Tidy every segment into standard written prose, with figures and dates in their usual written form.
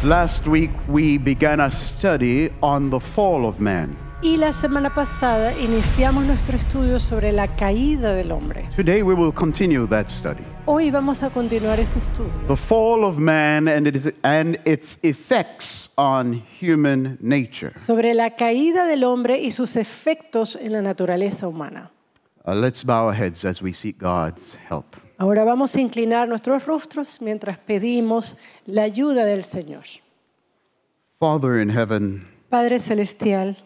Last week we began a study on the fall of man. Y la semana pasada iniciamos nuestro estudio sobre la caída del hombre. Today we will continue that study. Hoy vamos a continuar ese estudio. The fall of man and its effects on human nature. Sobre la caída del hombre y sus efectos en la naturaleza humana. Let's bow our heads as we seek God's help. Ahora vamos a inclinar nuestros rostros mientras pedimos la ayuda del Señor. Father in heaven, Padre Celestial,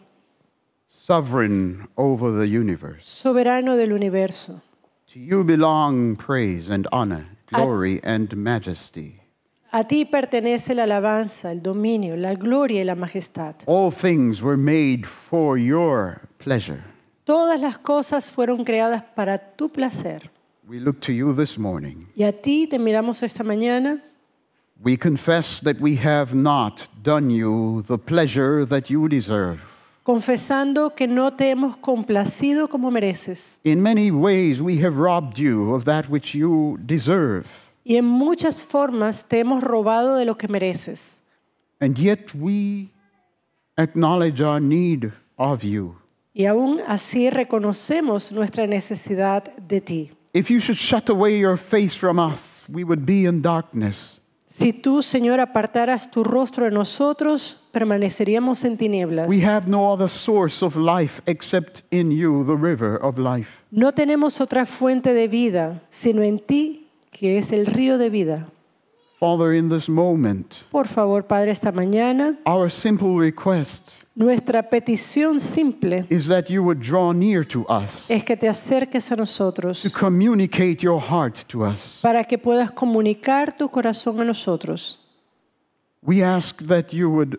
sovereign over the universe, soberano del universo, to you belong praise and honor, glory and majesty. a ti pertenece la alabanza, el dominio, la gloria y la majestad. All things were made for your pleasure. Todas las cosas fueron creadas para tu placer. We look to you this morning. Y a ti te miramos esta mañana. We confess that we have not done you the pleasure that you deserve. Confesando que no te hemos complacido como mereces. In many ways we have robbed you of that which you deserve. Y en muchas formas te hemos robado de lo que mereces. And yet we acknowledge our need of you. Y aún así reconocemos nuestra necesidad de ti. If you should shut away your face from us, we would be in darkness. Si tú, Señor, apartaras tu rostro de nosotros, permaneceríamos en tinieblas. We have no other source of life except in you, the river of life. No tenemos otra fuente de vida, sino en ti, que es el río de vida. Father, in this moment, Por favor, Padre, esta mañana, our simple request nuestra petición simple is that you would draw near to us, es que te acerques a nosotros to communicate your heart to us. para que puedas comunicar tu corazón a nosotros. We ask that you would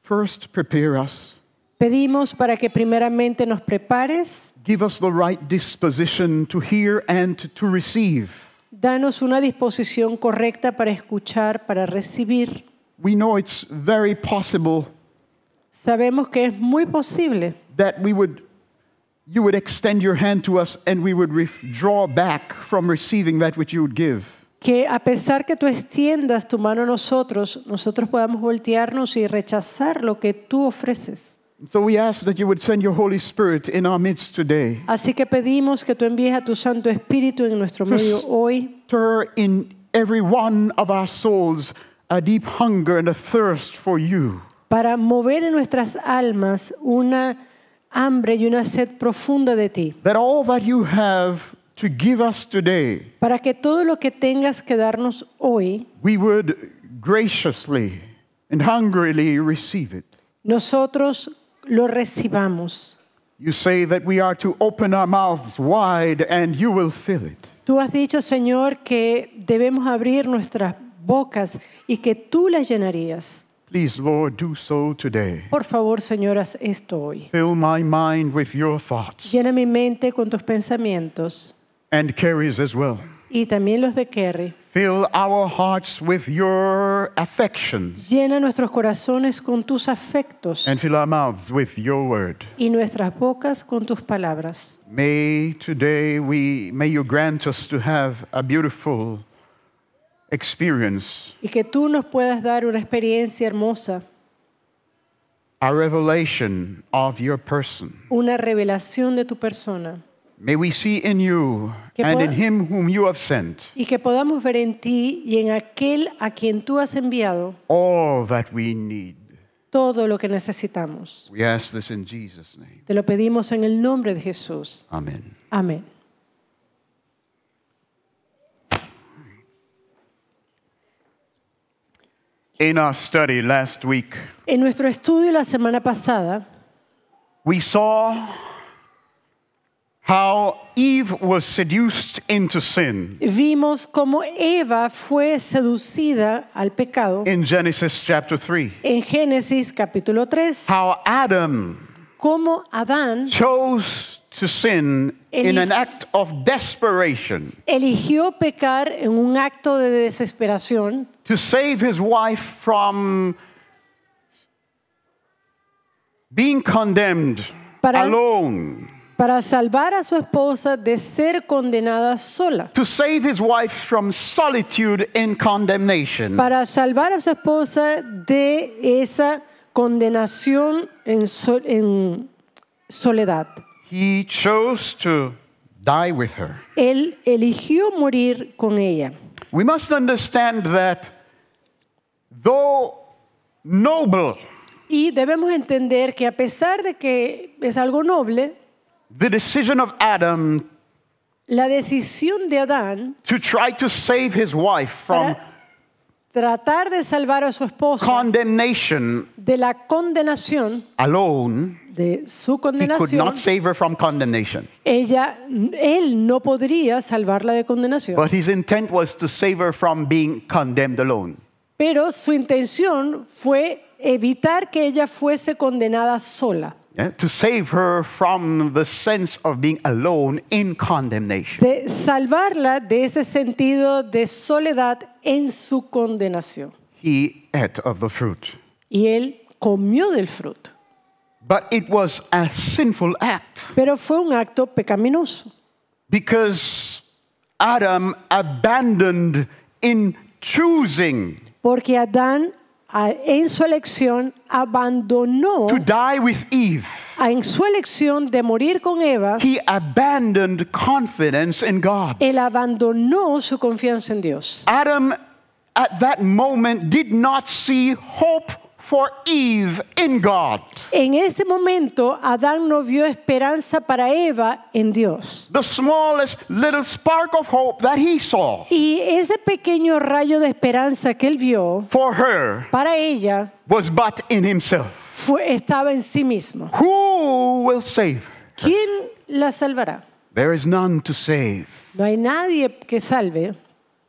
first prepare us, Pedimos para que primeramente nos prepares, give us the right disposition to hear and to receive. danos una disposición correcta para escuchar, para recibir. We know it's very possible Sabemos que es muy posible that you would extend your hand to us and we would withdraw back from receiving that which you would give. que a pesar que tú extiendas tu mano a nosotros, nosotros podamos voltearnos y rechazar lo que tú ofreces. So we ask that you would send your Holy Spirit in our midst today. Así que pedimos que tú envíes a tu Santo Espíritu en nuestro medio hoy, Stir in every one of our souls a deep hunger and a thirst for you. para mover en nuestras almas una hambre y una sed profunda de ti. That all that you have to give us today, Para que todo lo que tengas que darnos hoy, we would graciously and hungrily receive it. nosotros lo recibamos. You say that we are to open our mouths wide and you will fill it. Tú has dicho, Señor, que debemos abrir nuestras bocas y que tú las llenarías. Please, Lord, do so today. Por favor, Señor, haz esto hoy. Fill my mind with your thoughts Llena mi mente con tus pensamientos and Carrie's as well. y también los de Kerry. Fill our hearts with your affections Llena nuestros corazones con tus afectos and fill our mouths with your word. y nuestras bocas con tus palabras. May you grant us to have a beautiful experience, Y que tú nos puedas dar una experiencia hermosa, a revelation of your person. una revelación de tu persona. May we see in you Que and in pod- him whom you have sent Y que podamos ver en ti y en aquel a quien tú has enviado all that we need. todo lo que necesitamos. We ask this in Jesus' name. Te lo pedimos en el nombre de Jesús. Amen. Amén. In our study last week, En nuestro estudio la semana pasada, we saw how Eve was seduced into sin vimos cómo Eva fue seducida al pecado in Genesis chapter 3. en Génesis capítulo 3. How Adam Cómo Adán chose to sin in an act of desperation eligió pecar en un acto de desesperación to save his wife from being condemned Para- alone para salvar a su esposa de ser condenada sola, to save his wife from solitude and condemnation. para salvar a su esposa de esa condenación en soledad. He chose to die with her. Él eligió morir con ella. We must understand that though noble, Y debemos entender que a pesar de que es algo noble, the decision of Adam la decisión de Adán to try to save his wife from para tratar de salvar a su esposa condemnation de la condenación, alone, de su he could condenación, not save her from condemnation. él no podría salvarla de condenación. But his intent was to save her from being condemned alone. Pero su intención fue evitar que ella fuese condenada sola, Yeah? To save her from the sense of being alone in condemnation. de salvarla de ese sentido de soledad en su condenación. He ate of the fruit. Y él comió del fruto. But it was a sinful act Pero fue un acto pecaminoso, because Adam abandoned in choosing porque Adán en su elección abandonó, to die with Eve. en su elección de morir con Eva, He abandoned confidence in God. él abandonó su confianza en Dios. Adam at that moment did not see hope for Eve in God. En ese momento, Adán no vio esperanza para Eva en Dios. The smallest little spark of hope that he saw Y ese pequeño rayo de esperanza que él vio for her para ella was but in himself. estaba en sí mismo. Who will save her? ¿Quién la salvará? There is none to save. No hay nadie que salve.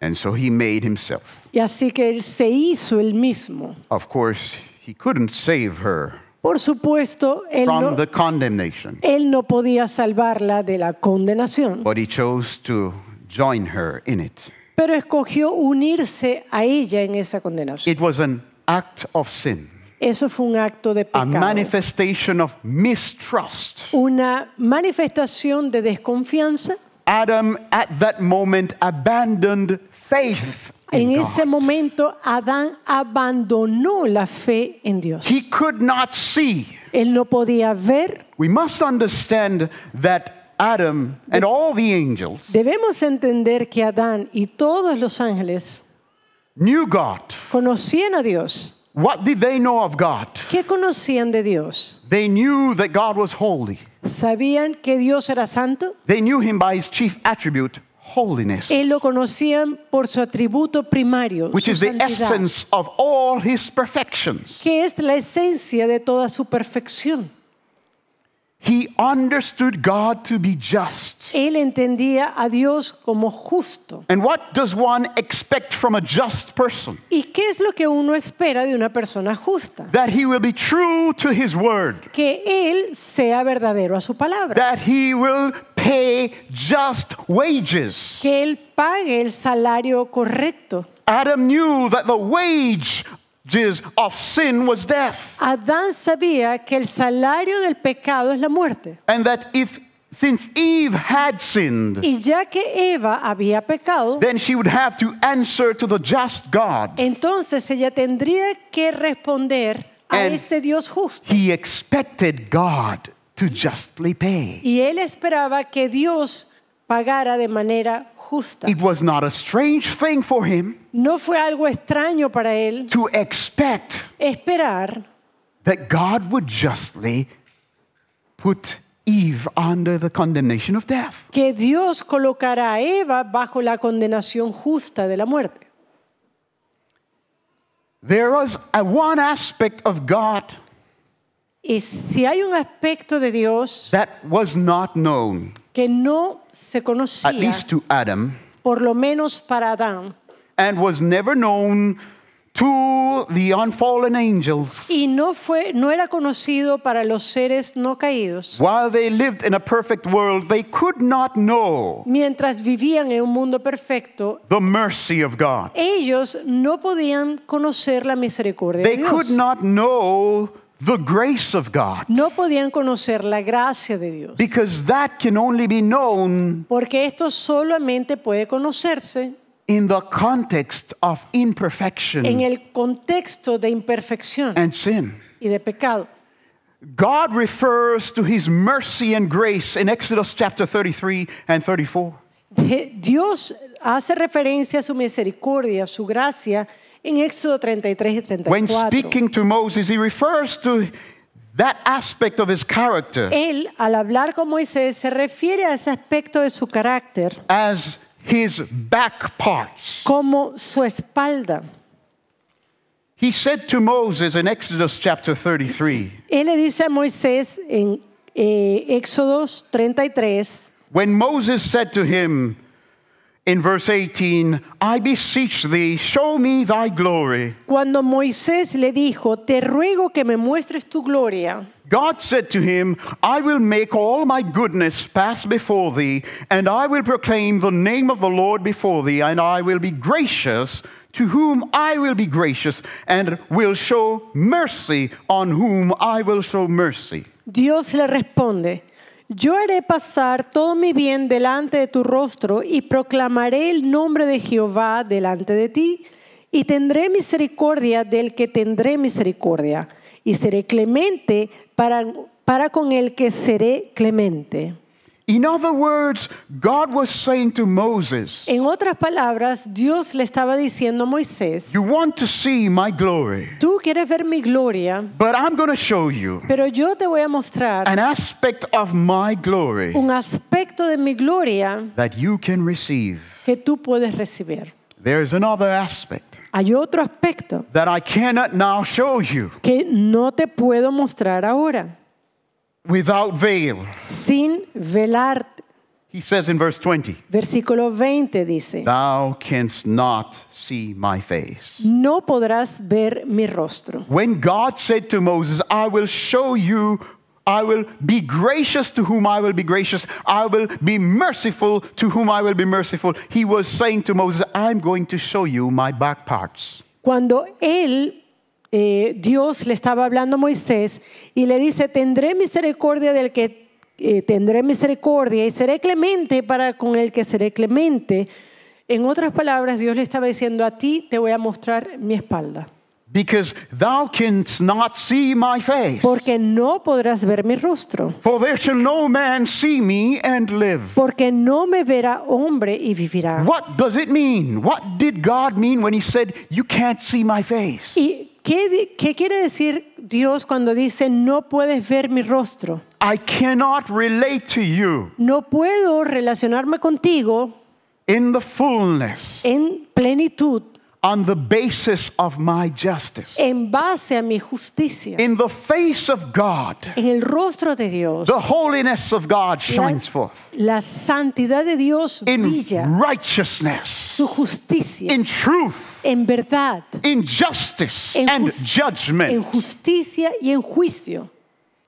And so he made himself. Y así que él se hizo él mismo. Of course, he couldn't save her Por supuesto, from the condemnation, él no podía salvarla de la condenación, but he chose to join her in it. pero escogió unirse a ella en esa condenación. It was an act of sin, Eso fue un acto de a pecado, manifestation of mistrust. una manifestación de desconfianza. Adam at that moment abandoned faith En in ese God. momento, Adán abandonó la fe en Dios. He could not see. Él no podía ver. We must understand that Adam and all the angels Debemos entender que Adán y todos los ángeles knew God. conocían a Dios. What did they know of God? ¿Qué conocían de Dios? They knew that God was holy. ¿Sabían que Dios era santo? They knew him by his chief attribute, holiness, Él lo conocían por su atributo primario, which su is the santidad, essence of all his perfections. que es la esencia de toda su perfección. He understood God to be just. Él entendía a Dios como justo. And what does one expect from a just person? ¿Y qué es lo que uno espera de una persona justa? That he will be true to his word. Que Él sea verdadero a su palabra. That he will pay just wages. Que Él pague el salario correcto. Adam knew that the wages of sin was death. Adán sabía que el salario del pecado es la muerte. And that since Eve had sinned, Y ya que Eva había pecado, then she would have to answer to the just God. entonces ella tendría que responder a And este Dios justo. He expected God to justly pay. Y él esperaba que Dios pagara de manera justa. It was not a strange thing for him No fue algo extraño para él to expect esperar that God would justly put Eve under the condemnation of death. que Dios colocara a Eva bajo la condenación justa de la muerte. There was one aspect of God Y si hay un aspecto de Dios that was not known, que no se at conocía, least to Adam, por lo menos para Adán, and was never known to the unfallen angels, y no era conocido para los seres no caídos, while they lived in a perfect world, they could not know mientras vivían en un mundo perfecto, the mercy of God. ellos no podían conocer la misericordia de They could Dios. not know the grace of God, no podían conocer la gracia de Dios. because that can only be known Porque esto solamente puede conocerse in the context of en imperfection el contexto de imperfección and sin. y de pecado. God refers to his mercy and grace in Exodus chapter 33 and 34. Dios hace referencia a su misericordia, a su gracia en Éxodo 33 y When 34. speaking to Moses, he refers to that aspect of his character Él, al hablar con Moisés, se refiere a ese aspecto de su carácter as his back parts. como su espalda. He said to Moses in Exodus chapter 33, Él le dice a Moisés en Éxodo 33, when Moses said to him in verse 18, I beseech thee, show me thy glory. cuando Moisés le dijo, te ruego que me muestres tu gloria, God said to him, I will make all my goodness pass before thee, and I will proclaim the name of the Lord before thee, and I will be gracious to whom I will be gracious, and will show mercy on whom I will show mercy. Dios le responde, yo haré pasar todo mi bien delante de tu rostro y proclamaré el nombre de Jehová delante de ti y tendré misericordia del que tendré misericordia y seré clemente para con el que seré clemente. In other words, God was saying to Moses, En otras palabras, Dios le estaba diciendo a Moisés, you want to see my glory, tú quieres ver mi gloria, but I'm going to show you pero yo te voy a mostrar an aspect of my glory un aspecto de mi gloria that you can receive. que tú puedes recibir. There's another aspect Hay otro aspecto that I cannot now show you que no te puedo mostrar ahora, without veil. sin velarte. He says in verse 20, Versículo 20 dice, thou canst not see my face. no podrás ver mi rostro. When God said to Moses, I will show you, I will be gracious to whom I will be gracious, I will be merciful to whom I will be merciful, he was saying to Moses, I'm going to show you my back parts. Cuando Dios le estaba hablando a Moisés y le dice, tendré misericordia del que tendré misericordia y seré clemente para con el que seré clemente. En otras palabras, Dios le estaba diciendo, a ti te voy a mostrar mi espalda. Because thou canst not see my face. Porque no podrás ver mi rostro. For there shall no man see me and live. Porque no me verá hombre y vivirá. What does it mean? What did God mean when he said, you can't see my face? ¿Y qué quiere decir Dios cuando dice no puedes ver mi rostro? I cannot relate to you No puedo relacionarme contigo in the fullness en plenitud, on the basis of my justice. en base a mi justicia. In the face of God, En el rostro de Dios, the holiness of God shines forth. la santidad de Dios In brilla, righteousness, su justicia, in truth, en verdad, in justice en and en judgment. justicia y en juicio.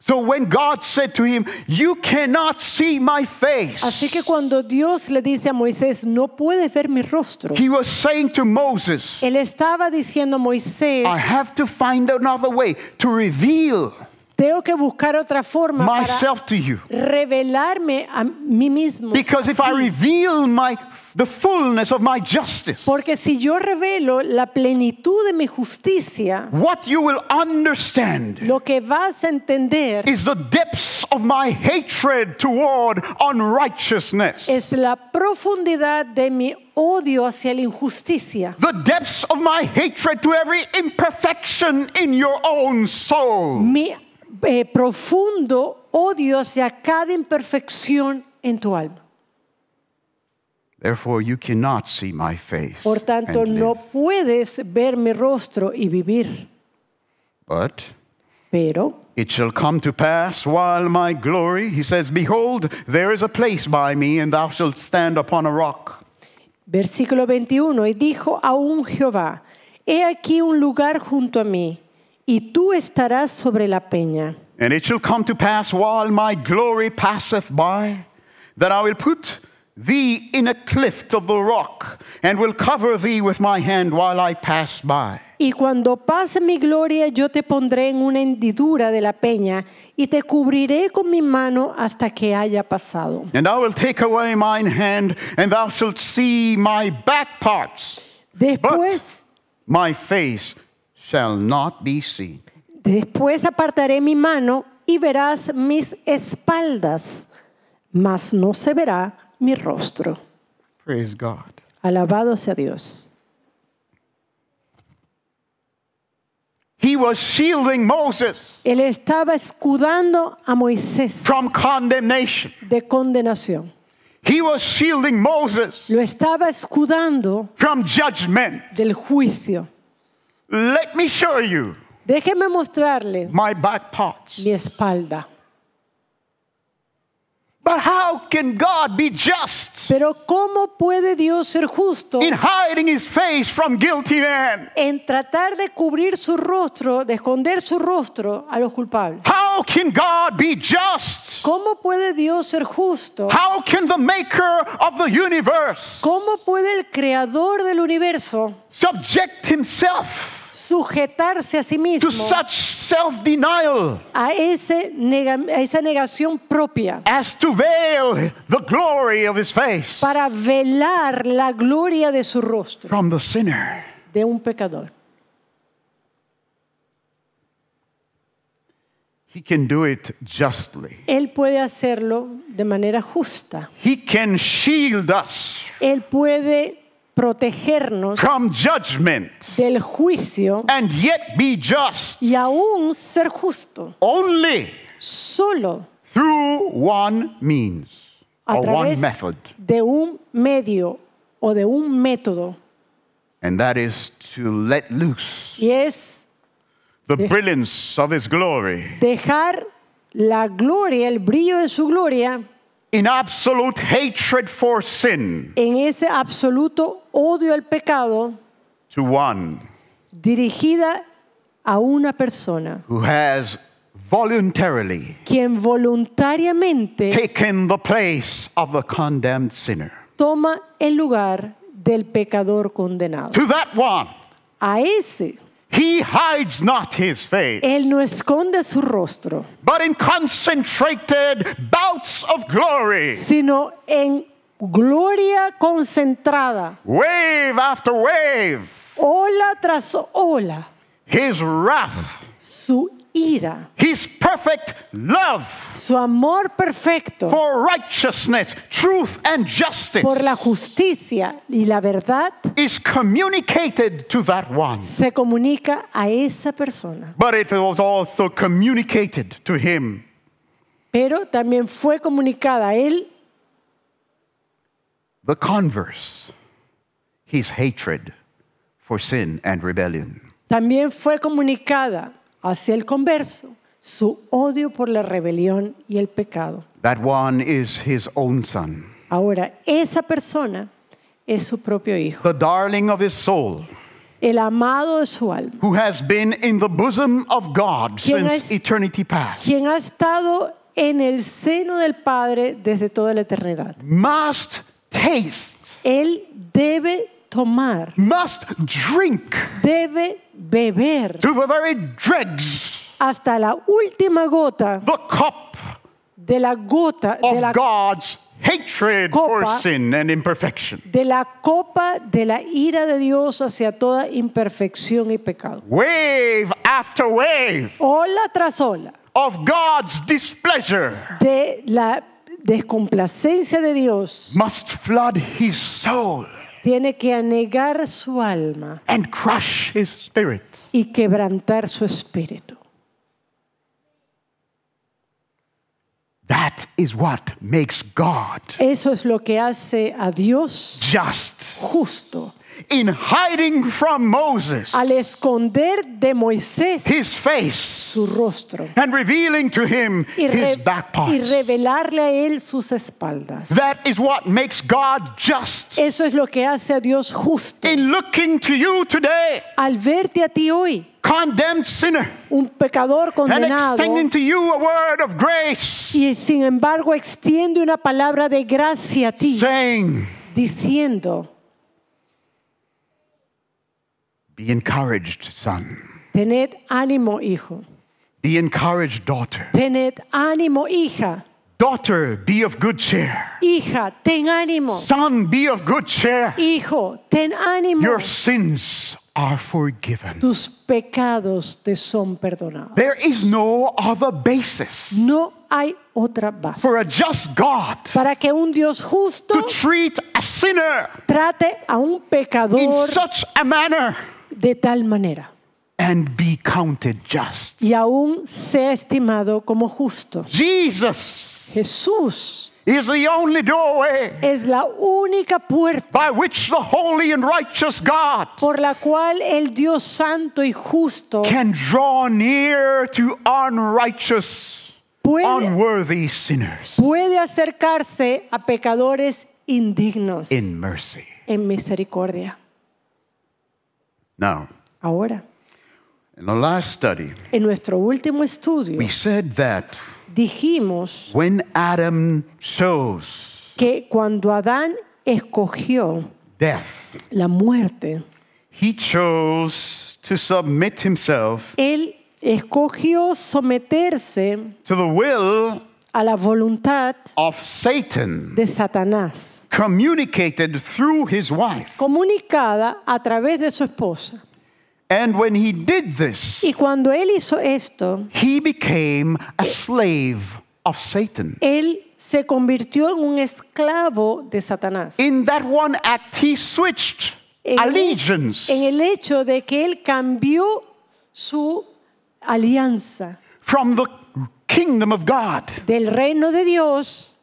So when God said to him, you cannot see my face, Así que cuando Dios le dice a Moisés, no puedes ver mi rostro, he was saying to Moses, él estaba diciendo a Moisés, I have to find another way to reveal tengo que buscar otra forma para myself to you. revelarme a mí mismo. Because if I reveal the fullness of my justice, Porque si yo revelo la plenitud de mi justicia, what you will understand lo que vas a entender is the depths of my hatred toward unrighteousness. es la profundidad de mi odio hacia la injusticia. The depths of my hatred to every imperfection in your own soul. Mi profundo odio hacia cada imperfección en tu alma. Therefore, you cannot see my face. Por tanto, and no live. puedes ver mi rostro y vivir. But Pero it shall come to pass while my glory, he says, behold, there is a place by me, and thou shalt stand upon a rock. versículo 21, y dijo aún Jehová, he aquí un lugar junto a mí, y tú estarás sobre la peña. And it shall come to pass while my glory passeth by, that I will put thee in a cleft of the rock, and will cover thee with my hand while I pass by. Y cuando pase mi gloria, yo te pondré en una hendidura de la peña y te cubriré con mi mano hasta que haya pasado. And I will take away mine hand, and thou shalt see my back parts, Después, my face shall not be seen. después apartaré mi mano y verás mis espaldas, mas no se verá mi rostro. Praise God. Alabado sea Dios. He was shielding Moses Él estaba escudando a Moisés from condemnation. de condenación. He was shielding Moses Lo estaba escudando from judgment. del juicio. Let me show you Déjeme mostrarle my back parts. mi espalda. But how can God be just Pero ¿cómo puede Dios ser justo in hiding his face from guilty men? en tratar de cubrir su rostro, de esconder su rostro a los culpables? How can God be just? ¿Cómo puede Dios ser justo? How can the maker of the universe ¿Cómo puede el creador del universo subject himself sujetarse a sí to mismo such self-denial a esa negación propia as to veil the glory of his face para velar la gloria de su rostro from the sinner? de un pecador? He can do it justly. Él puede hacerlo de manera justa. He can shield us Él puede protegernos from judgment del juicio and yet be just y aún ser justo only solo through one means a or one través method, de un medio o de un método, and that is to let loose y es the brilliance of his glory dejar la gloria, el brillo de su gloria in absolute hatred for sin en ese absoluto odio al pecado to one dirigida a una persona who has voluntarily quien voluntariamente taken the place of the condemned sinner. toma el lugar del pecador condenado. To that one, A ese, he hides not his face, él no esconde su rostro, but in concentrated bouts of glory, sino en gloria concentrada, wave after wave, ola tras ola, his wrath, su ira, his perfect love su amor perfecto for righteousness, truth, and justice por la justicia y la verdad is communicated to that one. se comunica a esa persona. But it was also communicated to him. Pero también fue comunicada a él The converse, his hatred for sin and rebellion. también fue comunicada hacia el converso su odio por la rebelión y el pecado. That one is his own son, Ahora, esa persona es su propio hijo, the darling of his soul, el amado de su alma, who has been in the bosom of God Quien since es- eternity past, quien ha estado en el seno del Padre desde toda la eternidad. must taste, Él debe tomar, must drink debe beber to the very dregs hasta la última gota the cup de la gota de of la, God's hatred for Copa. sin and imperfection. de la copa de la ira de Dios hacia toda imperfección y pecado. Wave after wave Ola tras ola of God's displeasure de la descomplacencia de Dios must flood his soul tiene que anegar su alma and crush his spirit. y quebrantar su espíritu. That is what makes God Eso es lo que hace a Dios just justo in hiding from Moses al esconder de Moisés his face su rostro and revealing to him his back y parts. revelarle a él sus espaldas. That is what makes God just. Eso es lo que hace a Dios justo. In looking to you today, Al verte a ti hoy, condemned sinner, un pecador and condenado, extending to you a word of grace, y sin embargo extiende una palabra de gracia a ti, saying, diciendo, be encouraged, son. tened ánimo, hijo. Be encouraged, daughter. Tened ánimo, hija. Daughter, be of good cheer. Hija, ten ánimo. Son, be of good cheer. Hijo, ten ánimo. Your sins are forgiven. Tus pecados te son perdonados. There is no other basis No hay otra base for a just God para que un Dios justo to treat a sinner trate a un in pecador such a manner de tal manera and be counted just. y aún sea estimado como justo. Jesus Jesús is the only doorway es la única puerta by which the holy and righteous God por la cual el Dios santo y justo can draw near to unrighteous, puede, unworthy sinners puede acercarse a pecadores indignos in mercy. en misericordia. Now, Ahora, in the last study, en nuestro último estudio we said that dijimos when Adam chose que cuando Adán escogió death, la muerte, he chose to submit himself él escogió someterse to the will a la voluntad of Satan, de Satanás, communicated through his wife. comunicada a través de su esposa. And when he did this, Y cuando él hizo esto, he became a slave of Satan. él se convirtió en un esclavo de Satanás. In that one act, he switched allegiance En el hecho de que él cambió su alianza from the kingdom of God del reino de Dios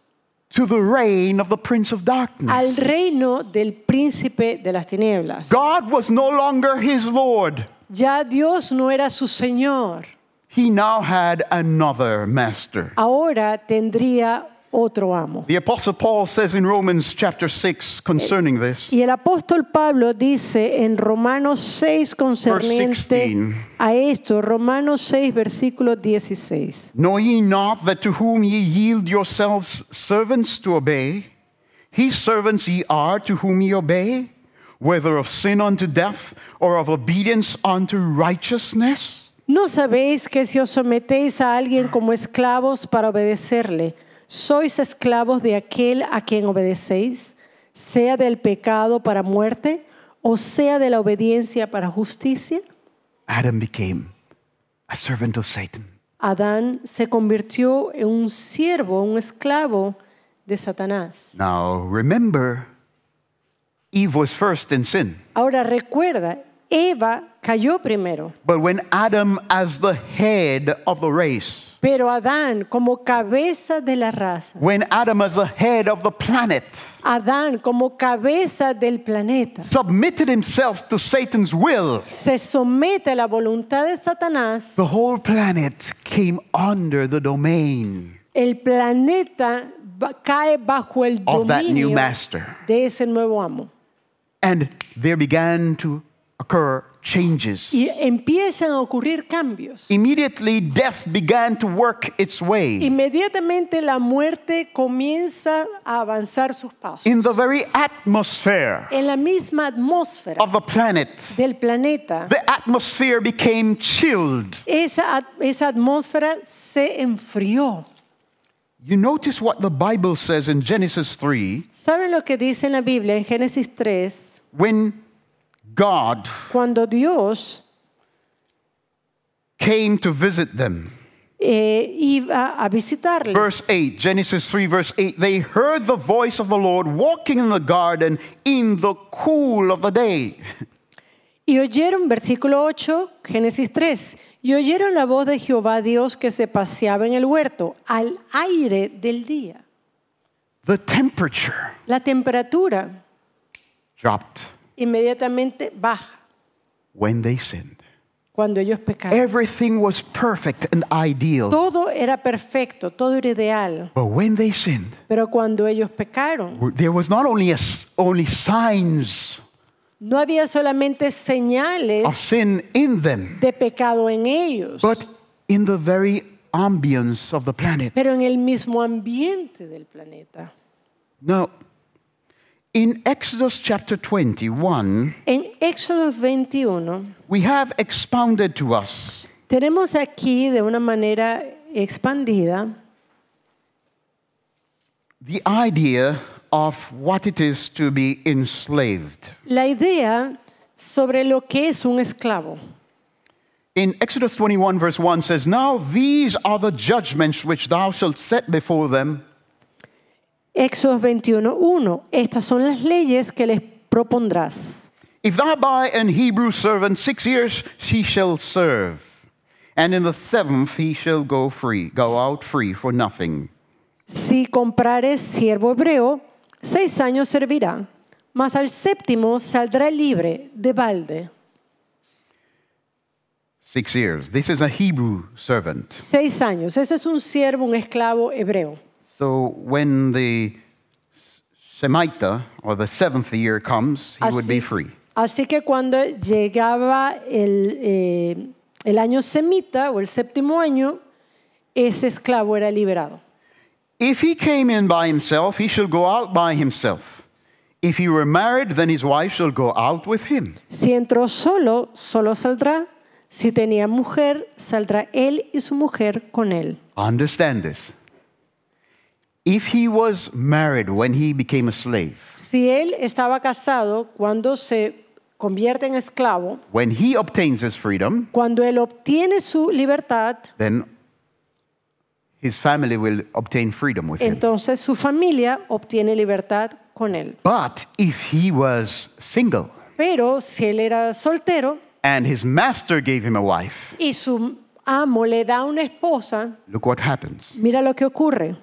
to the reign of the prince of darkness. al reino del príncipe de las tinieblas. God was no longer his Lord. Ya Dios no era su Señor. He now had another master. Ahora tendría otro amo. The Apostle Paul says in Romans chapter 6 concerning this, Y el apóstol Pablo dice en Romanos 6 concerniente 16. a esto, Romanos 6 versículo 16. know ye not that to whom ye yield yourselves servants to obey, his servants ye are to whom ye obey, whether of sin unto death or of obedience unto righteousness? ¿No sabéis que si os sometéis a alguien como esclavos para obedecerle, sois esclavos de aquel a quien obedecéis, sea del pecado para muerte o sea de la obediencia para justicia? Adam became a servant of Satan. Adán se convirtió en un siervo, un esclavo de Satanás. Now remember, Eve was first in sin. Ahora recuerda, Eva cayó primero, But when Adam, as the head of the race, pero Adán como cabeza de la raza, when Adam, as the head of the planet, Adán como cabeza del planeta, submitted himself to Satan's will, se somete a la voluntad de Satanás, the whole planet came under the domain el planeta cae bajo el of that new dominio master. de ese nuevo amo. And there began to occur changes. Y empiezan a ocurrir cambios. Immediately, death began to work its way Inmediatamente la muerte comienza a avanzar sus pasos. in the very atmosphere En la misma atmósfera of the planet. del planeta, The atmosphere became chilled. esa atmósfera se enfrió. You notice what the Bible says in Genesis 3 ¿Saben lo que dice en la Biblia en Génesis 3? when God Cuando Dios came to visit them. iba a visitarles. Verse 8, Genesis 3, verse 8. They heard the voice of the Lord walking in the garden in the cool of the day. Y oyeron, versículo 8, Génesis 3, y oyeron la voz de Jehová Dios que se paseaba en el huerto al aire del día. The temperature La temperatura dropped inmediatamente baja when they sinned. cuando ellos pecaron. Everything was perfect and ideal. Todo era perfecto, todo era ideal. But when they sinned, Pero cuando ellos pecaron, there was not only only signs no había solamente señales of sin in them, de pecado en ellos, but in the very ambience of the planet. pero en el mismo ambiente del planeta. Now, in Exodus chapter 21, En Éxodo 21, we have expounded to us tenemos aquí de una manera expandida the idea of what it is to be enslaved. la idea sobre lo que es un esclavo. In Exodus 21, verse 1 says, "Now these are the judgments which thou shalt set before them Éxodo 21:1. Estas son las leyes que les propondrás. If thou buy an Hebrew servant 6 years, he shall serve. And in the 7th he shall go out free for nothing. Si comprares siervo hebreo, 6 años servirá, mas al 7º saldrá libre de balde. 6 years. This is a Hebrew servant. 6 años. Ese es un siervo, un esclavo hebreo. So when the Shemitah, or the 7th year comes, he would be free. Así que cuando llegaba el año semita o el 7º año, ese esclavo era liberado. If he came in by himself, he shall go out by himself. If he were married, then his wife shall go out with him. Si entró solo, solo saldrá. Si tenía mujer, saldrá él y su mujer con él. Understand this. If he was married when he became a slave, Si él estaba casado, cuando se convierte en esclavo, when he obtains his freedom, cuando él obtiene su libertad, then his family will obtain freedom with him. entonces su familia obtiene libertad con él. But if he was single Pero si él era soltero and his master gave him a wife, y su amo le da una esposa, look what happens. mira lo que ocurre.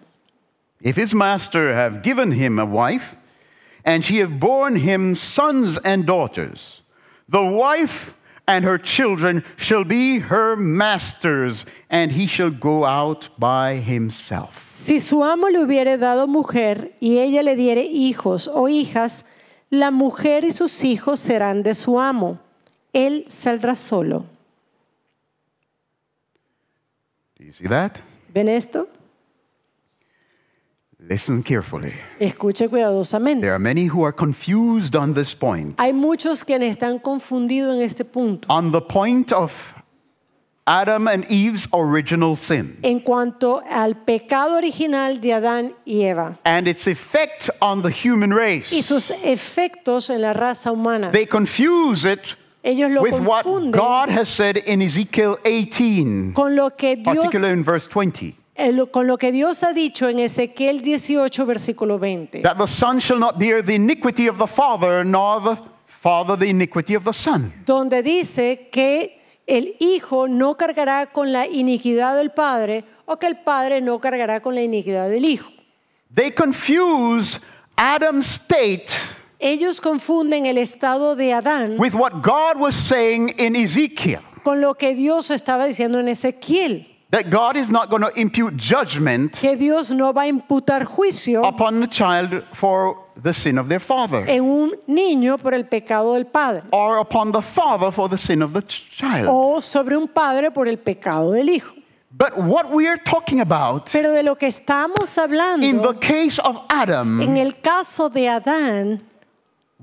If his master have given him a wife, and she have borne him sons and daughters, the wife and her children shall be her masters, and he shall go out by himself. Si su amo le hubiere dado mujer y ella le diere hijos o hijas, la mujer y sus hijos serán de su amo. Él saldrá solo. Do you see that? ¿Ven esto? Listen carefully. Escuche cuidadosamente. There are many who are confused on this point. Hay muchos quienes están confundidos en este punto. On the point of Adam and Eve's original sin En cuanto al pecado original de Adán y Eva and its effect on the human y race. sus efectos en la raza humana. They confuse it Ellos lo with what confunden God has said in Ezekiel 18, con lo que Dios particularly in verse 20. con lo que Dios ha dicho en Ezequiel 18 versículo 20. That the son shall not bear the iniquity of the father, nor the father the iniquity of the son. Donde dice que el hijo no cargará con la iniquidad del padre o que el padre no cargará con la iniquidad del hijo. They confuse Adam's state Ellos confunden el estado de Adán with what God was saying in Ezekiel. con lo que Dios estaba diciendo en Ezequiel. That God is not going to impute judgment Que Dios no va a imputar juicio upon the child for the sin of their father, en un niño por el pecado del padre or upon the father for the sin of the child. o sobre un padre por el pecado del hijo. But what we are talking about Pero de lo que estamos in the hablando case of Adam, en el caso de Adán,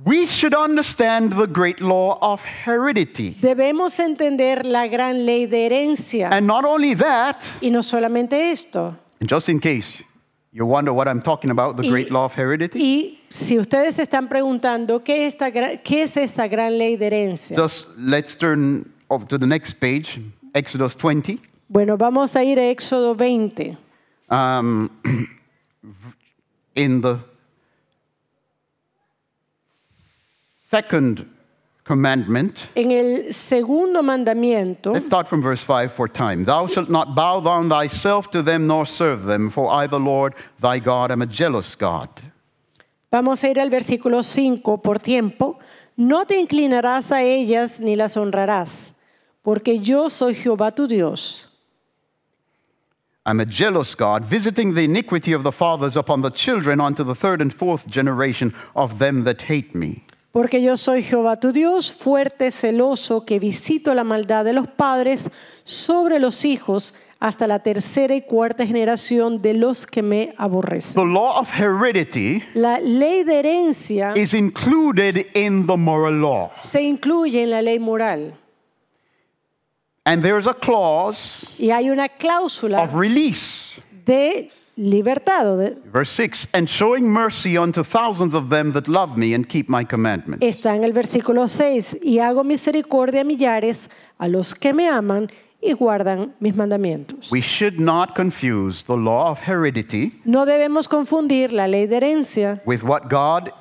we should understand the great law of heredity. debemos entender la gran ley de herencia. And not only that, Y no solamente esto. and just in case you wonder what I'm talking about, the great law of heredity, Y si ustedes se están preguntando qué es esa gran ley de herencia. just let's turn over to the next page, Exodus 20. Bueno, vamos a ir a Éxodo 20. In the second commandment, En el segundo mandamiento, let's start from verse 5 for time. Thou shalt not bow down thyself to them nor serve them, for I, the Lord thy God, am a jealous God. vamos a ir al versículo 5 por tiempo. No te inclinarás a ellas ni las honrarás, porque yo soy Jehová tu Dios. I'm a jealous God, visiting the iniquity of the fathers upon the children unto the third and fourth generation of them that hate me. Porque yo soy Jehová tu Dios, fuerte, celoso, que visito la maldad de los padres sobre los hijos hasta la tercera y cuarta generación de los que me aborrecen. The law of heredity La ley de herencia is included in the moral law. se incluye en la ley moral. And there's a clause Y hay una cláusula of release. de libertad. Verse 6, and showing mercy unto thousands of them that love me and keep my commandments. Está en el versículo 6. Y hago misericordia a millares a los que me aman y guardan mis mandamientos. We should not confuse the law of heredity No debemos confundir la ley de herencia with what God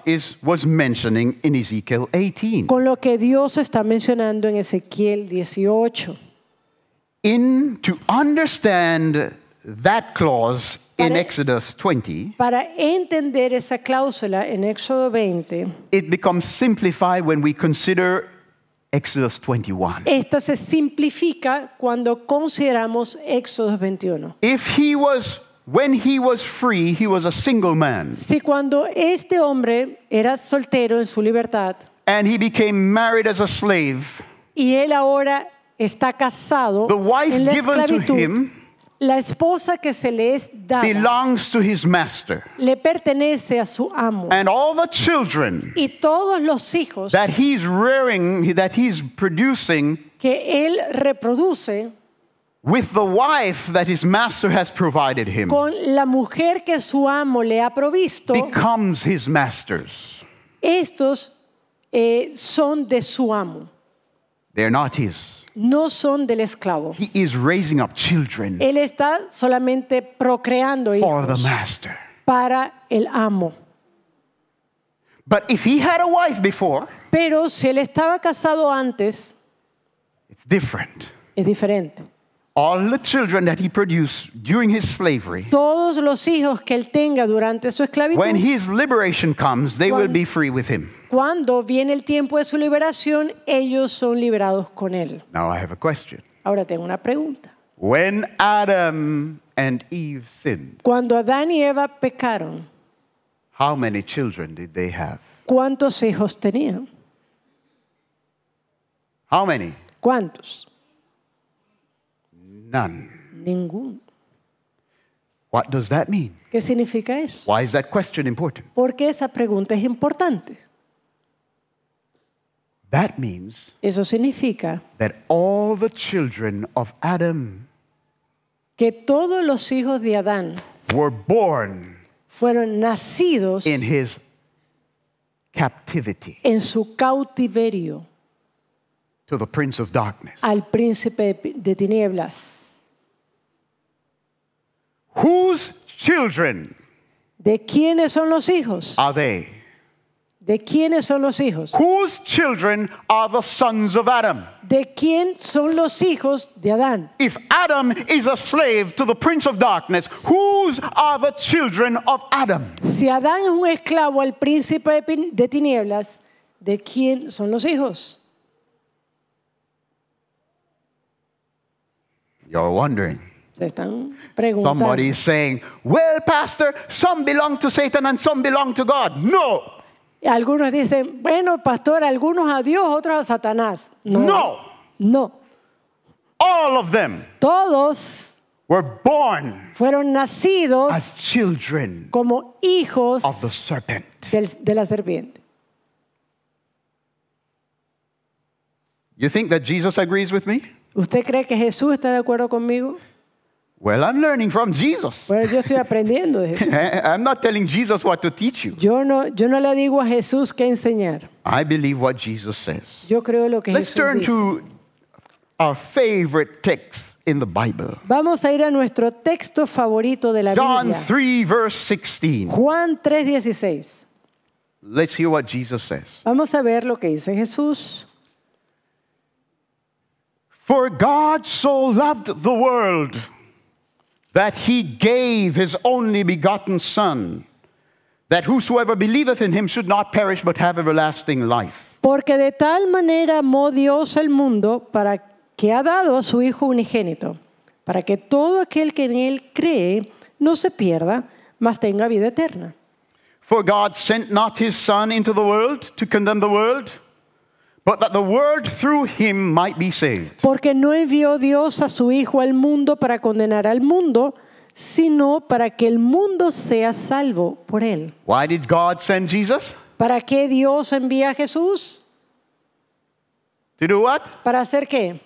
was mentioning in Ezekiel 18. con lo que Dios está mencionando en Ezequiel 18. To understand that clause in Para- Exodus 20, Para entender esa cláusula en Éxodo 20, it becomes simplified when we consider Exodus 21. esta se simplifica cuando consideramos Éxodo 21. When he was free, he was a single man. Si cuando este hombre era soltero en su libertad And he became married as a slave. y él ahora está casado The wife en la given to esclavitud, him la esposa que se le es dada belongs to his master. le pertenece a su amo. And all the children Y todos los hijos that he's rearing, that he's producing que él reproduce with the wife that his master has provided him con la mujer que su amo le ha provisto, becomes his master's. estos son de su amo, They're not his. no son del esclavo. He is raising up children Él está solamente procreando for the hijos master. para el amo. But if he had a wife before, Pero si él estaba casado antes, it's different. es diferente. All the children that he produced during his slavery, Todos los hijos que él tenga durante su esclavitud, when his liberation comes, they will be free with him. cuando viene el tiempo de su liberación, ellos son liberados con él. Now I have a question. Ahora tengo una pregunta. When Adam and Eve sinned, Cuando Adán y Eva pecaron, how many children did they have? ¿cuántos hijos tenían? How many? ¿Cuántos? None. Ninguno. What does that mean? ¿Qué significa eso? Why is that question important? ¿Por qué esa pregunta es importante? That means Eso significa that all the children of Adam que todos los hijos de Adán were born fueron nacidos in his captivity en su cautiverio to the prince of darkness. al príncipe de tinieblas. Whose children ¿De quiénes son los hijos? are they? ¿De quiénes son los hijos? Whose children are the sons of Adam? ¿De quién son los hijos de Adán? If Adam is a slave to the prince of darkness, whose are the children of Adam? Si Adán es un esclavo al príncipe de tinieblas, ¿de quién son los hijos? You're wondering. Se están preguntando. Somebody is saying, well, pastor, some belong to Satan and some belong to God. No. Y algunos dicen, bueno, pastor, algunos a Dios, otros a Satanás. No. No. All of them Todos were born fueron nacidos as children como hijos of the serpent. de la serpiente. You think that Jesus agrees with me? ¿Usted cree que Jesús está de acuerdo conmigo? Well, I'm learning from Jesus. Bueno, yo estoy aprendiendo de Jesús. I'm not telling Jesus what to teach you. Yo no le digo a Jesús qué enseñar. I believe what Jesus says. Yo creo lo que Let's Jesús turn dice. to our favorite text in the Bible. Vamos a ir a nuestro texto favorito de la John Biblia. 3, verse 16. Juan 3:16. Let's hear what Jesus says. Vamos a ver lo que dice Jesús. For God so loved the world that he gave his only begotten Son, that whosoever believeth in him should not perish but have everlasting life. Porque de tal manera amó Dios al mundo para que ha dado a su Hijo unigénito, para que todo aquel que en él cree no se pierda, mas tenga vida eterna. For God sent not his Son into the world to condemn the world, but that the world through him might be saved. Porque no envió Dios a su Hijo al mundo para condenar al mundo, sino para que el mundo sea salvo por él. Why did God send Jesus? ¿Para qué Dios envía a Jesús? To do what? ¿Para hacer qué?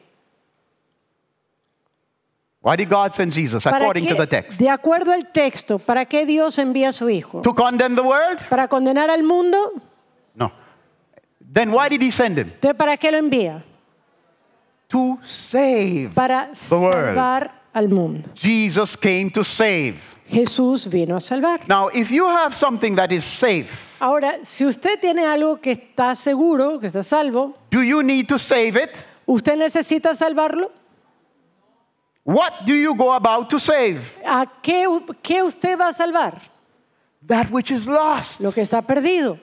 Why did God send Jesus according to the text? De acuerdo al texto, ¿para qué Dios envía a su Hijo? To condemn the world? ¿Para condenar al mundo? No. Then why did he send him? Entonces, ¿para qué lo envía? To save. Para salvar al mundo. Jesus came to save. Jesús vino a salvar. Now, if you have something that is safe, Ahora, si usted tiene algo que está seguro, que está salvo, do you need to save it? ¿usted necesita salvarlo? What do you go about to save? ¿A qué usted va a salvar? That which is lost. Lo que está perdido.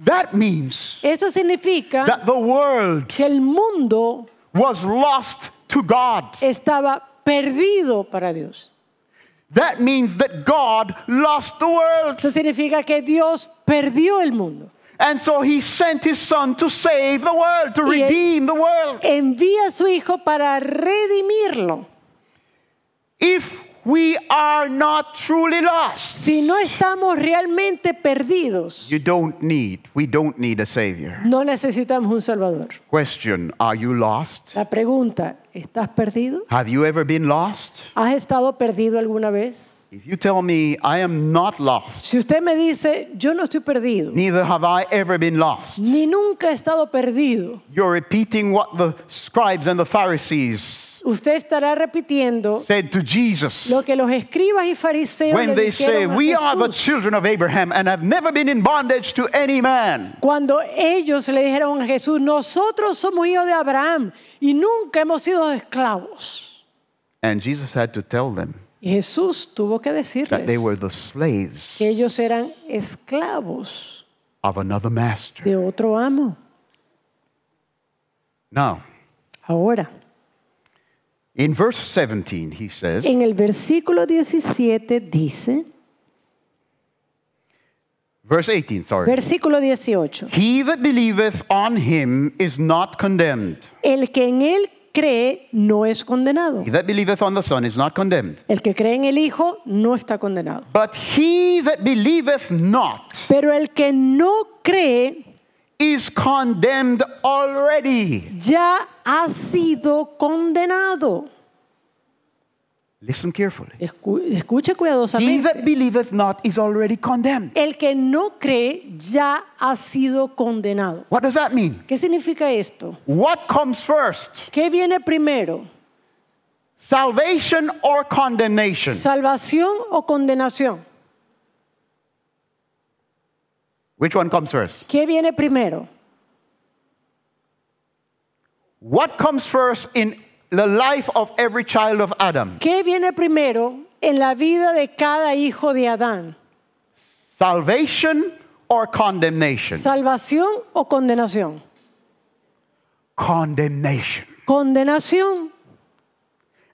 That means Eso significa that the world que el mundo was lost to God. estaba perdido para Dios. That means that God lost the world. Eso significa que Dios perdió el mundo. And so he sent his Son to save the world, to Y él redeem the world. envía a su Hijo para redimirlo. If we are not truly lost, Si no estamos realmente perdidos, we don't need a Savior. no necesitamos un Salvador. Question, are you lost? La pregunta, ¿estás perdido? Have you ever been lost? ¿Has estado perdido alguna vez? If you tell me I am not lost, Si usted me dice, yo no estoy perdido, neither have I ever been lost, ni nunca he estado perdido, you're repeating what the scribes and the Pharisees usted estará repitiendo said to Jesus lo que los escribas y fariseos when le they say, dijeron a we are the Jesús. children of Abraham and have never been in bondage to any man. Cuando ellos le dijeron a Jesús, nosotros somos hijos de Abraham y nunca hemos sido esclavos. And Jesus had to tell them Y Jesús tuvo que that they were decirles the slaves que ellos eran esclavos of another master. de otro amo. Now, Ahora, in verse 17, he says, en el versículo 17 dice, verse 18, sorry. versículo 18, He that believeth on him is not condemned. el que en él cree no es condenado. He that believeth on the Son is not condemned. El que cree en el Hijo no está condenado. But he that believeth not Pero el que no cree is condemned already. ya ha sido condenado. Listen carefully. Escuche He cuidadosamente. that believeth not is already condemned. El que no cree ya ha sido condenado. What does that mean? ¿Qué significa esto? What comes first? ¿Qué viene primero? Salvation or condemnation? ¿Salvación o condenación? Which one comes first? ¿Qué viene primero? What comes first in the life of every child of Adam? ¿Qué viene primero en la vida de cada hijo de Adán? Salvation or condemnation? ¿Salvación o condenación? Condemnation. Condenación.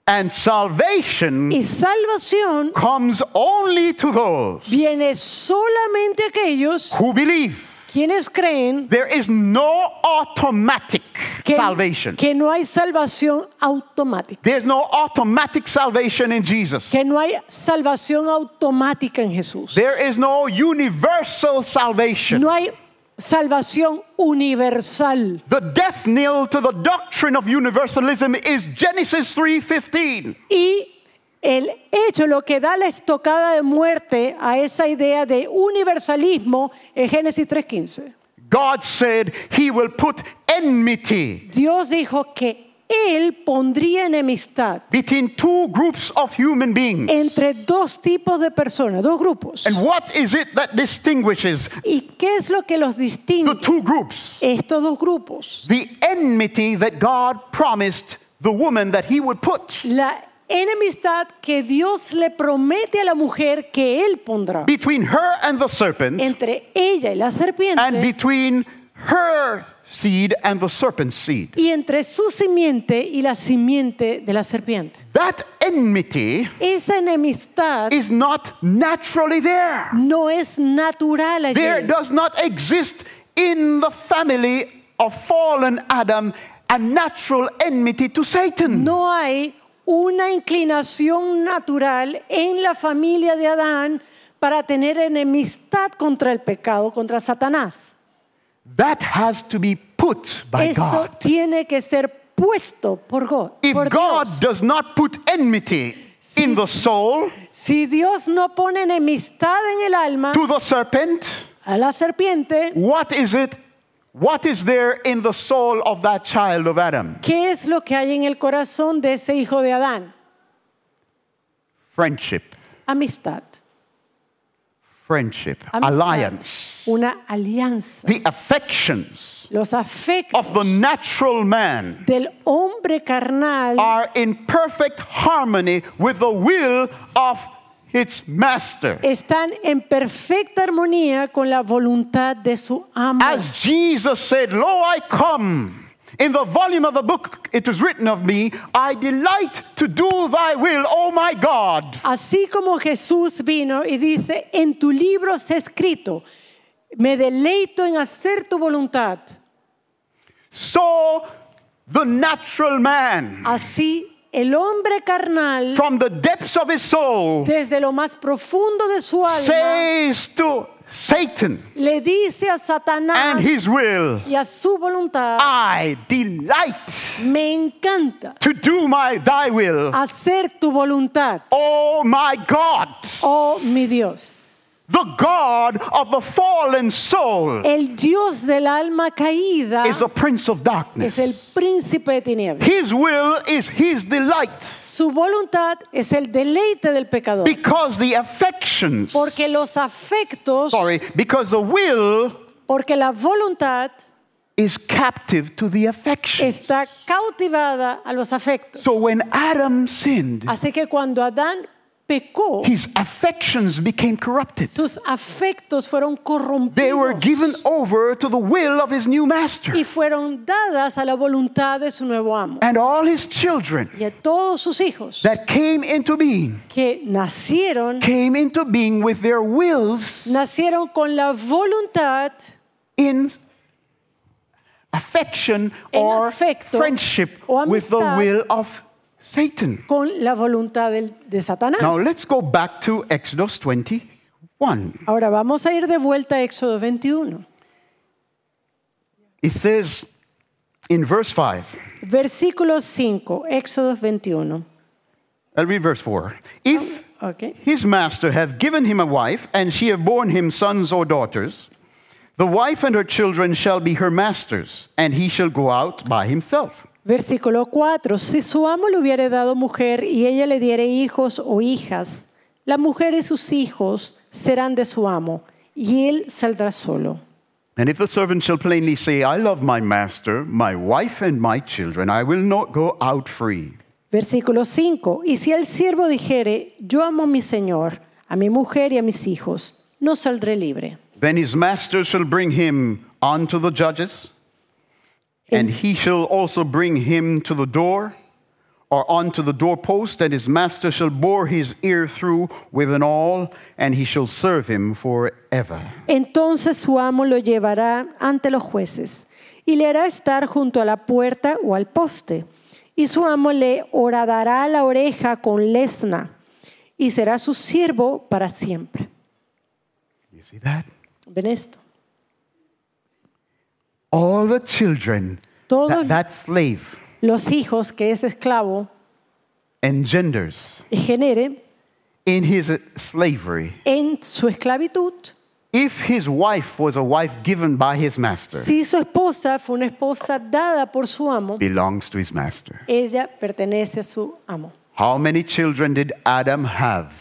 And salvation Y salvación comes only to those viene solamente a aquellos who believe. quienes creen There is no automatic salvation. que no hay salvación automática. There's no automatic salvation in Jesus. Que no hay salvación automática en Jesús. There is no universal salvation. No hay salvación universal. The death knell to the doctrine of universalism is Genesis 3:15. Y el hecho, lo que da la estocada de muerte a esa idea de universalismo es Génesis 3:15. God said he will put enmity Dios dijo que Él pondría enemistad between two groups of human beings. entre dos tipos de personas, dos grupos. And what is it that distinguishes ¿Y qué es lo que los the distingue? two groups? Estos dos grupos. The enmity that God promised the woman that he would put La enemistad que Dios le promete a la mujer que Él pondrá between her and the serpent, entre ella y la and serpiente between her seed and the serpent's seed. y entre su simiente y la simiente de la serpiente. That enmity Esa enemistad is not naturally there. no es natural There allí. does not exist in the family of fallen Adam a natural enmity to Satan. No hay una inclinación natural en la familia de Adán para tener enemistad contra el pecado, contra Satanás. That has to be put by Eso God. tiene que ser puesto por God. If por God Dios. does not put enmity in the soul Si Dios no pone enemistad en el alma to the serpent, a la serpiente, what is it? What is there in the soul of that child of Adam? ¿qué es lo que hay en el corazón de ese hijo de Adán? Friendship, Amistad, friendship, amistad, alliance. una alianza. The affections Los afectos of the natural man del hombre carnal are in perfect harmony with the will of its master. están en perfecta armonía con la voluntad de su amo. As Jesus said, "Lo, I come. In the volume of the book it is written of me, I delight to do thy will, O my God." Así como Jesús vino y dice, en tu libro está escrito, me deleito en hacer tu voluntad. So the natural man, Así el hombre carnal, from the depths of his soul, desde lo más profundo de su alma, says to Satan le dice a Satanás and his will, y a su voluntad, I delight me encanta to do thy will, hacer tu voluntad, oh my God, oh mi Dios. the God of the fallen soul El Dios del alma caída is a prince of es darkness. el príncipe de tinieblas. His will is his delight, Su voluntad es el deleite del pecador. because the affections, Porque los afectos, because the will porque la voluntad is captive to the affections. está cautivada a los afectos. So when Adam sinned, Así que cuando Adán pecó, his affections became corrupted. sus afectos fueron They were corrompidos given over to the will of his new master. y fueron dadas a la voluntad de su nuevo amo. And all his children Y a todos sus hijos that came into being que nacieron with their wills nacieron con la voluntad in affection En or afecto friendship o with the amistad. will of Satan. con la voluntad de Satanás. Now let's go back to Exodus 21. Ahora vamos a ir de vuelta a Éxodo 21. It says in verse 5, Versículo 5, Éxodo 21. I'll read verse 4. If Okay. his master have given him a wife, and she have borne him sons or daughters, the wife and her children shall be her masters, and he shall go out by himself. Versículo 4. Si su amo le hubiere dado mujer y ella le diere hijos o hijas, la mujer y sus hijos serán de su amo, y él saldrá solo. And if the servant shall plainly say, I love my master, my wife and my children, I will not go out free. Versículo 5. Y si el siervo dijere, yo amo a mi señor, a mi mujer y a mis hijos, no saldré libre. Then his master shall bring him unto the judges, and he shall also bring him to the door, or unto the doorpost, and his master shall bore his ear through with an awl, and he shall serve him forever. Entonces su amo lo llevará ante los jueces y le hará estar junto a la puerta o al poste. Y su amo le horadará la oreja con lesna y será su siervo para siempre. You see that? ¿Ven esto? All the children Todos that slave los hijos que ese esclavo engenders genere in his slavery, en su esclavitud, if his wife was a wife given by his master, si su esposa fue una esposa dada por su amo, belongs to his master. ella pertenece a su amo. How many children did Adam have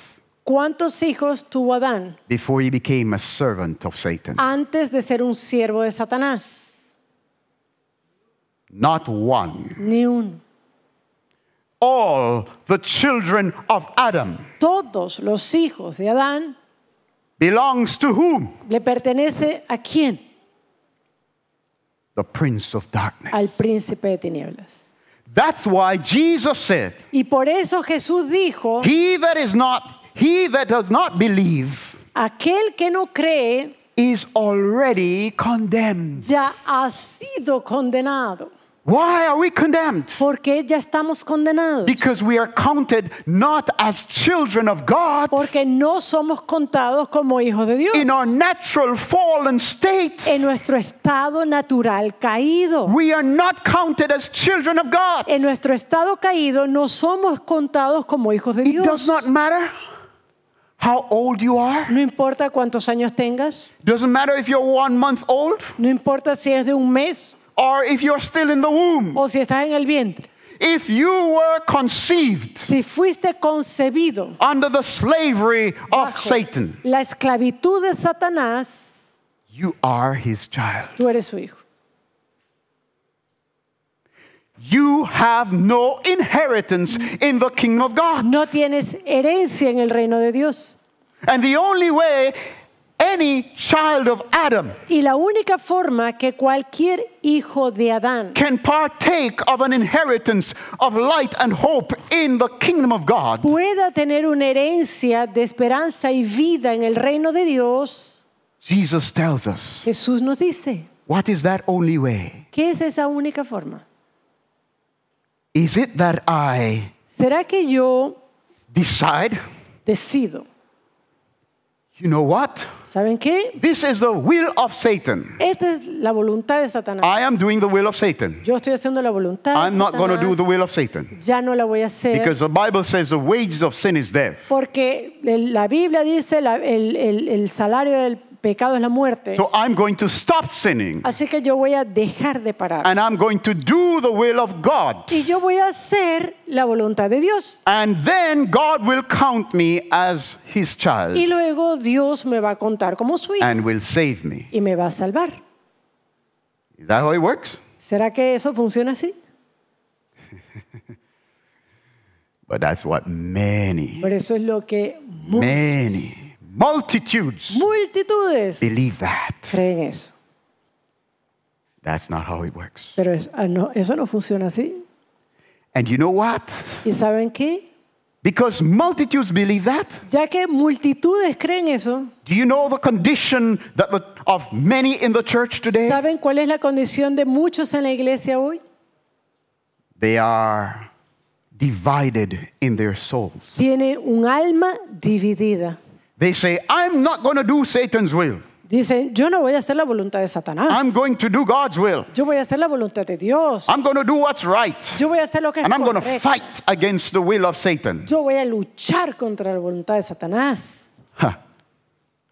¿Cuántos hijos tuvo Adán before he became a servant of Satan? antes de ser un siervo de Satanás? Not one. Ni uno. All the children of Adam Todos los hijos de Adán belongs to whom? le pertenece a quién? the prince of darkness. al príncipe de tinieblas. That's why Jesus said, Y por eso Jesús dijo, he that does not believe aquel que no cree is already condemned. ya ha sido condenado. Why are we condemned? Porque ya estamos condenados. Because we are counted not as children of God Porque no somos contados como hijos de Dios. in our natural fallen state. En nuestro estado natural caído. We are not counted as children of God. En nuestro estado caído no somos contados como hijos de It does Dios. not matter how old you are. No importa cuántos años tengas. Doesn't matter if you're 1 month old No importa si es de un mes or if you're still in the womb. o si estás en el vientre. If you were conceived Si fuiste concebido under the slavery of bajo Satan, la esclavitud de Satanás, you are his child. tú eres su hijo. You have no inheritance in the kingdom of God. No tienes herencia en el reino de Dios. And the only way any child of Adam Y la única forma que cualquier hijo de Adán can partake of an inheritance of light and hope in the kingdom of God pueda tener una herencia de esperanza y vida en el reino de Dios, Jesus tells us, Jesús nos dice, what is that only way? ¿qué es esa única forma? Is it that I ¿Será que yo decide, decido? you know what? ¿Saben qué? This is the will of Satan. Esta es la voluntad de Satanás. I am doing the will of Satan. Yo estoy haciendo la voluntad de I'm not going to do the Satanás. will of Satan. Ya no la voy a hacer. Because the Bible says the wages of sin is death. Porque la Biblia dice el salario del pecado es la muerte. So I'm going to stop sinning. Así que yo voy a dejar de parar. And I'm going to do the will of God. Y yo voy a hacer la voluntad de Dios. And then God will count me as his child Y luego Dios me va a contar como su hijo and will save me. y me va a salvar. Is that how it works? ¿Será que eso funciona así? But that's what many, Por eso es lo que multitudes multitudes believe that. creen eso. That's not how it works. Pero eso no funciona así. And you know what? ¿Y saben qué? Because multitudes believe that, Ya que multitudes creen eso, do you know the condition of many in the church today? ¿saben cuál es la condición de muchos en la iglesia hoy? They are divided in their souls. Tiene un alma dividida. They say, I'm not going to do Satan's will. Dicen, yo no voy a hacer la voluntad de Satanás. I'm going to do God's will. Yo voy a hacer la voluntad de Dios. I'm going to do what's right. Yo voy a hacer lo que es And I'm going to correcto. fight against the will of Satan. Yo voy a luchar contra la voluntad de Satanás. Huh.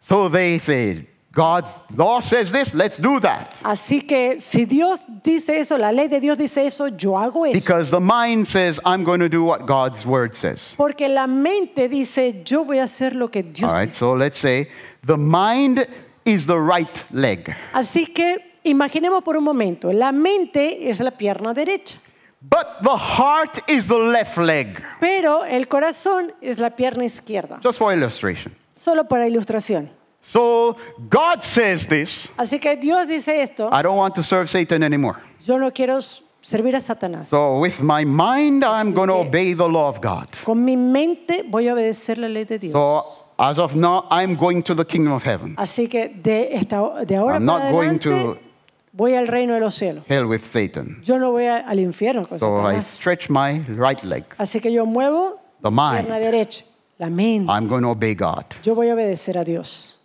So they say, God's law says this, let's do that. Así que si Dios dice eso, la ley de Dios dice eso, yo hago eso. Because the mind says, I'm going to do what God's word says. Porque la mente dice, yo voy a hacer lo que Dios All right, dice. so let's say the mind is the right leg. Así que imaginemos por un momento, la mente es la pierna derecha, But the heart is the left leg. pero el corazón es la pierna izquierda. Just for illustration. Solo para ilustración. So God says this, Así que Dios dice esto, I don't want to serve Satan anymore. yo no quiero servir a Satanás. So with my mind, I'm Así going to que- obey the law of God. Con mi mente voy a obedecer la ley de Dios. So as of now, I'm going to the kingdom of heaven. Así que de ahora I'm para not going adelante to- voy al reino de los cielos. Hell with Satan. Yo no voy al infierno con So I Satanás. stretch my right leg. Así que yo muevo The la pierna mind. derecha, la mente. I'm going to obey God. Yo voy a obedecer a Dios.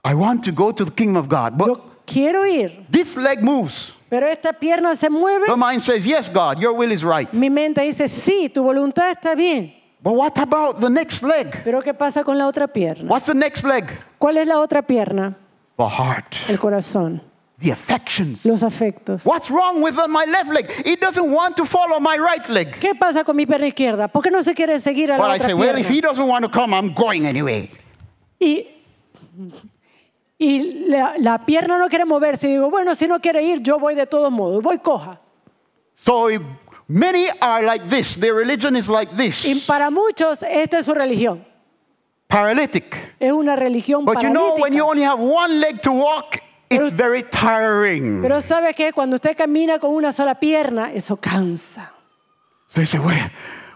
I want to go to the kingdom of God. But Yo quiero ir, this leg moves. pero esta pierna se mueve. The mind says, yes, God, your will is right. Mi mente dice, sí, tu voluntad está bien. But what about the next leg? Pero ¿qué pasa con la otra pierna? What's the next leg? ¿Cuál es la otra pierna? The heart, El corazón, the affections. los afectos. What's wrong with my left leg? It doesn't want to follow my right leg. ¿Qué pasa con mi pierna izquierda? ¿Por qué no se quiere seguir a la But I otra say, well, if pierna? he doesn't want to come, I'm going anyway. Y la pierna no quiere moverse. Y digo, bueno, si no quiere ir, yo voy de todos modos. Voy coja. So many are like this. Their religion is like Y this. para muchos, esta es su religión. Paralytic. Es una religión But you know, when you paralítica. only have one leg to walk, It's very tiring. Pero ¿sabe qué? Cuando usted camina con una sola pierna, eso cansa. So you say,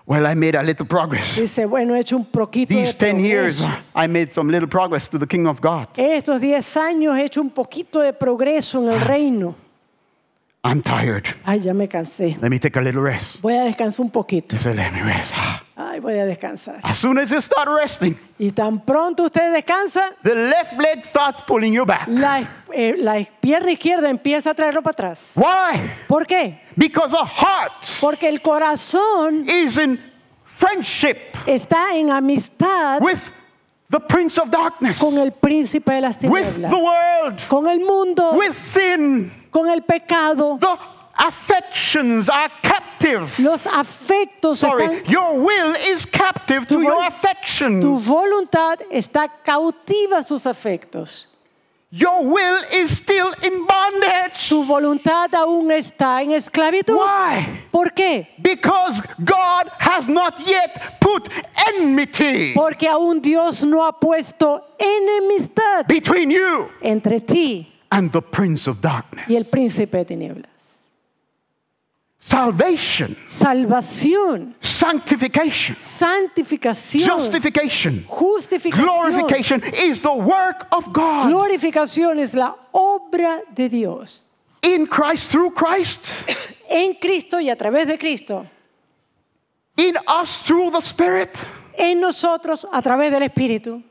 well, I made a little progress. Dice, bueno, he hecho un poquito de These 10 years, progreso. I made some little progress to the kingdom of God. Estos 10 años he hecho un poquito de progreso en el reino. I'm tired. Ay, ya me cansé. Let me take a little rest. Voy a descansar un poquito. You say, let me rest. Ay, voy a descansar. As soon as you start resting, Y tan pronto usted descansa, the left leg starts pulling you back. la pierna izquierda empieza a traerlo para atrás. Why? ¿Por qué? Because a heart Porque el corazón is in friendship está en amistad with the prince of darkness, con el príncipe de las with tinieblas, the world, con el mundo, with sin. con el pecado. The affections are captive. Los afectos Sorry, están... your will is captive to Tu your vol- affections. Tu voluntad está cautiva a sus afectos. Your will is still in bondage. Su voluntad aún está en esclavitud. Why? ¿Por qué? Because God has not yet put enmity Porque aún Dios no ha puesto enemistad between you entre ti and the prince of darkness. y el príncipe de tinieblas. Salvation, Salvación, sanctification, santificación, justification, justificación, glorification is the work of God glorificación es la obra de Dios. in Christ, through Christ, En Cristo y a través de Cristo. in us through the Spirit, En nosotros a través del Espíritu.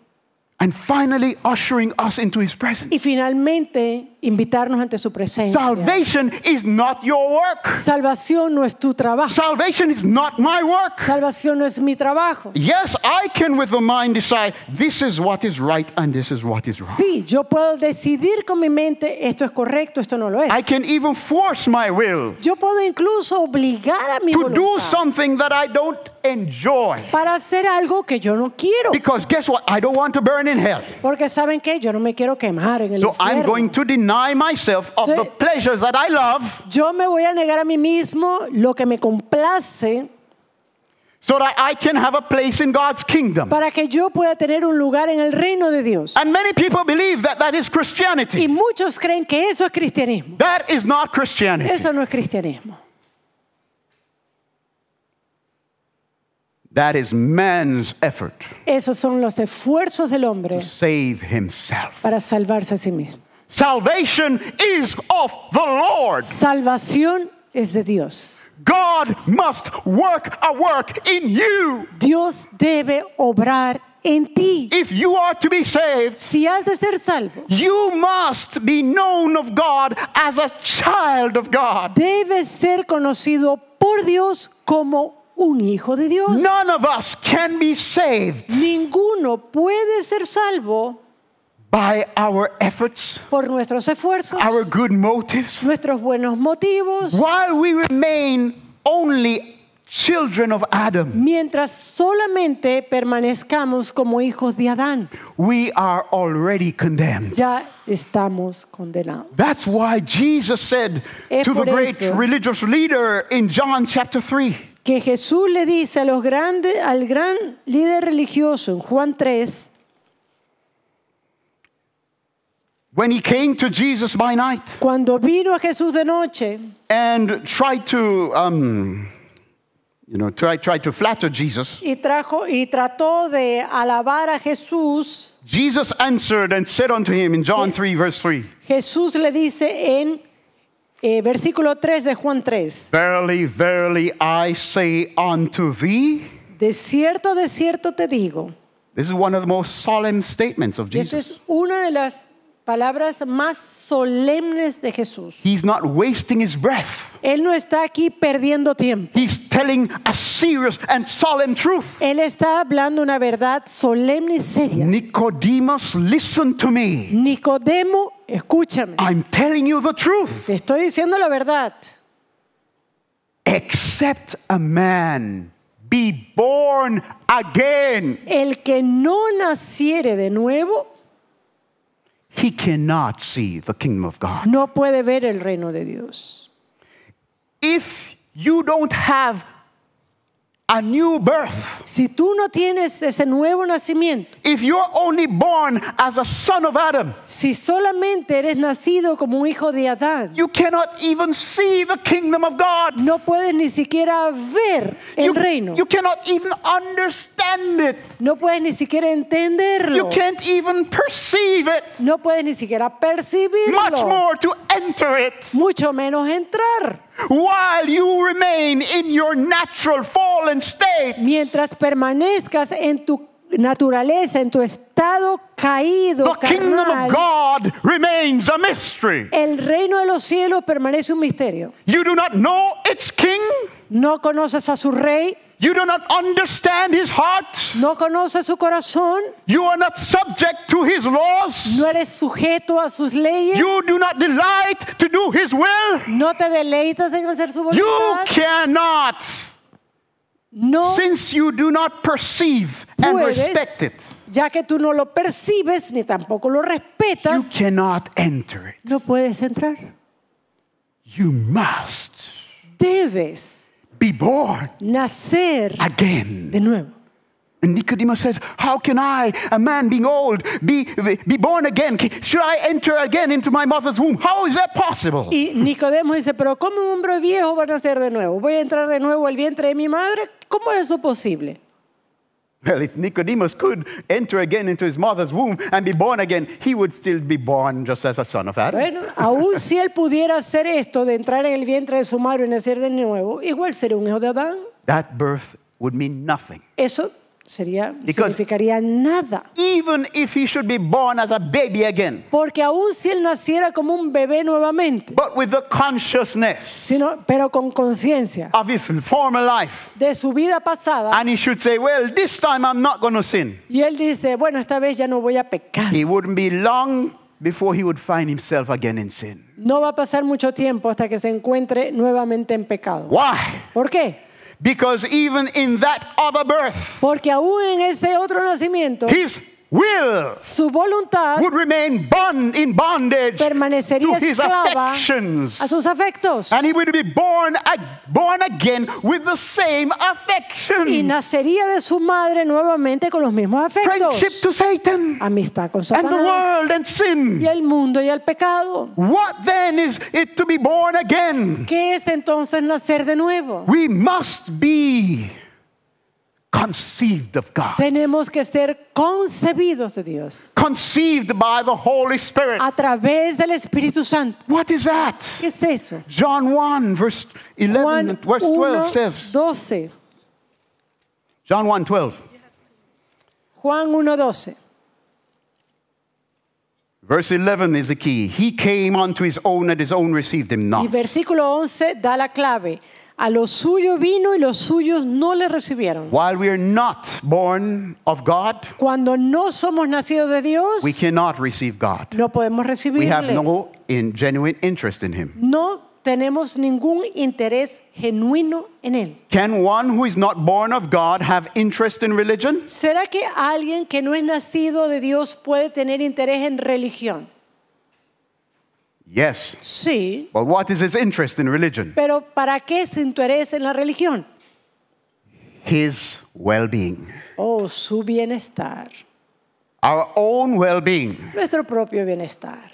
and finally ushering us into His presence. Y finalmente invitarnos ante su presencia. Salvation is not your work. Salvación no es tu trabajo. Salvation is not my work. Salvación no es mi trabajo. Yes, I can with the mind decide this is what is right and this is what is wrong. Sí, yo puedo decidir con mi mente esto es correcto, esto no lo es. I can even force my will Yo puedo incluso obligar a mi to do voluntad something that I don't enjoy. para hacer algo que yo no quiero. Because guess what? I don't want to burn in hell. Porque ¿saben qué? Yo no me quiero quemar en el So I'm infierno. going to deny myself of Sí. the pleasures that I love Yo me voy a negar a mí mismo lo que me complace so that I can have a place in God's kingdom. para que yo pueda tener un lugar en el reino de Dios. And many people believe that that is Y Christianity. muchos creen que eso es cristianismo. That is not Christianity. Eso no es cristianismo. That is man's effort Esos son los esfuerzos del hombre to save himself. para salvarse a sí mismo. Salvation is of the Lord. Salvación es de Dios. God must work a work in you. Dios debe obrar en ti. If you are to be saved, Si has de ser salvo, you must be known of God as a child of God. debes ser conocido por Dios como un hijo de Dios. None of us can be saved Ninguno puede ser salvo by our efforts, por nuestros esfuerzos, our good motives, nuestros buenos motivos, while we remain only children of Adam. mientras solamente permanezcamos como hijos de Adán. We are already condemned. Ya estamos condenados. That's why Jesus said Es to the por great eso religious leader in John chapter 3, Que Jesús le dice a al gran líder religioso en Juan 3, when he came to Jesus by night cuando vino a Jesús de noche and tried to, try to flatter Jesus, y trató de alabar a Jesús, Jesus answered and said unto him in John 3, verse 3, Jesús le dice en versículo 3 de Juan 3, Verily, verily, I say unto thee. de cierto te digo. This is one of the most solemn statements of Y esta Jesus. es una de las palabras más solemnes de Jesús. He's not wasting his breath. Él no está aquí perdiendo tiempo. He's telling a serious and solemn truth. Él está hablando una verdad solemne y seria. Nicodemus, listen to me. Nicodemo, escúchame. I'm telling you the truth. Te estoy diciendo la verdad. Except a man be born again, El que no naciere de nuevo he cannot see the kingdom of God. no puede ver el reino de Dios. If you don't have a new birth, Si tú no tienes ese nuevo nacimiento, if you're only born as a son of Adam, si solamente eres nacido como un hijo de Adán, you cannot even see the kingdom of God. no puedes ni siquiera ver el reino. You cannot even understand it. No puedes ni siquiera You entenderlo. can't even perceive it, No puedes ni siquiera much percibirlo. more to enter it. Mucho menos entrar. While you remain in your natural fallen state, Mientras permanezcas en tu naturaleza, en tu estado caído, the kingdom of carnal, God remains a mystery. el reino de los cielos permanece un misterio. You do not know its king. No conoces a su rey, You do not understand his heart. no conoces su corazón, You are not subject to his laws. no eres sujeto a sus leyes, You do not delight to do his will. no te deleitas en hacer su You voluntad, cannot, no since you do not perceive and respect puedes, it. ya que tú no lo percibes ni tampoco lo You respetas, cannot enter it. no puedes entrar. You must Debes be born nacer again. de nuevo. And Nicodemus says, how can I, a man being old, be born again? Should I enter again into my mother's womb? How is that possible? Y Nicodemo dice, pero ¿cómo un hombre viejo va a nacer de nuevo? ¿Voy a entrar de nuevo al vientre de mi madre? ¿Cómo es eso posible? Well, if Nicodemus could enter again into his mother's womb and be born again, he would still be born just as a son of Adam. Bueno, aún si él pudiera hacer esto de entrar en el vientre de su madre y nacer de nuevo, igual sería un hijo de Adán. That birth would mean nothing. Eso significaría nada. Even if he should be born as a baby again, Porque aún si él naciera como un bebé nuevamente, but with the consciousness pero con conciencia of his former life, de su vida pasada, and he should say, well, this time I'm not going to sin. y él dice, bueno, esta vez ya no voy a pecar. He wouldn't be long before he would find himself again in sin. No va a pasar mucho tiempo hasta que se encuentre nuevamente en pecado. Why? ¿Por qué? Because even in that other birth, Porque aún en ese otro nacimiento, his will su voluntad would remain bound in bondage to permanecería his esclava affections. a sus afectos. And he would be born again with the same Y affections. nacería de su madre nuevamente con los mismos afectos. Friendship to Satan Amistad con and the Satanás world and sin. y el mundo y el pecado. What then is it to be born again? ¿Qué es entonces nacer de nuevo? We must be conceived of God, Tenemos que ser concebidos de Dios conceived by the Holy Spirit. a través del Espíritu Santo. What is that? ¿Qué es eso? John 1 verse 11 Juan verse 12 says. 1:12. John 1:12. Juan 1:12. Verse 11 is the key. He came unto his own and his own received him Y not. versículo 11 da la clave. A los suyos vino y los suyos no le recibieron. While we are not born of God, Cuando no somos nacidos de Dios, we cannot receive God. no podemos We have recibirle. no genuine interest in him. No tenemos ningún interés genuino en él. Can one who is not born of God have interest in religion? ¿Será que alguien que no es nacido de Dios puede tener interés en religión? Yes. Sí, But what is his interest in religion? pero ¿para qué es su interés en la religión? His well-being. Oh, su bienestar, Our own well-being. nuestro propio bienestar.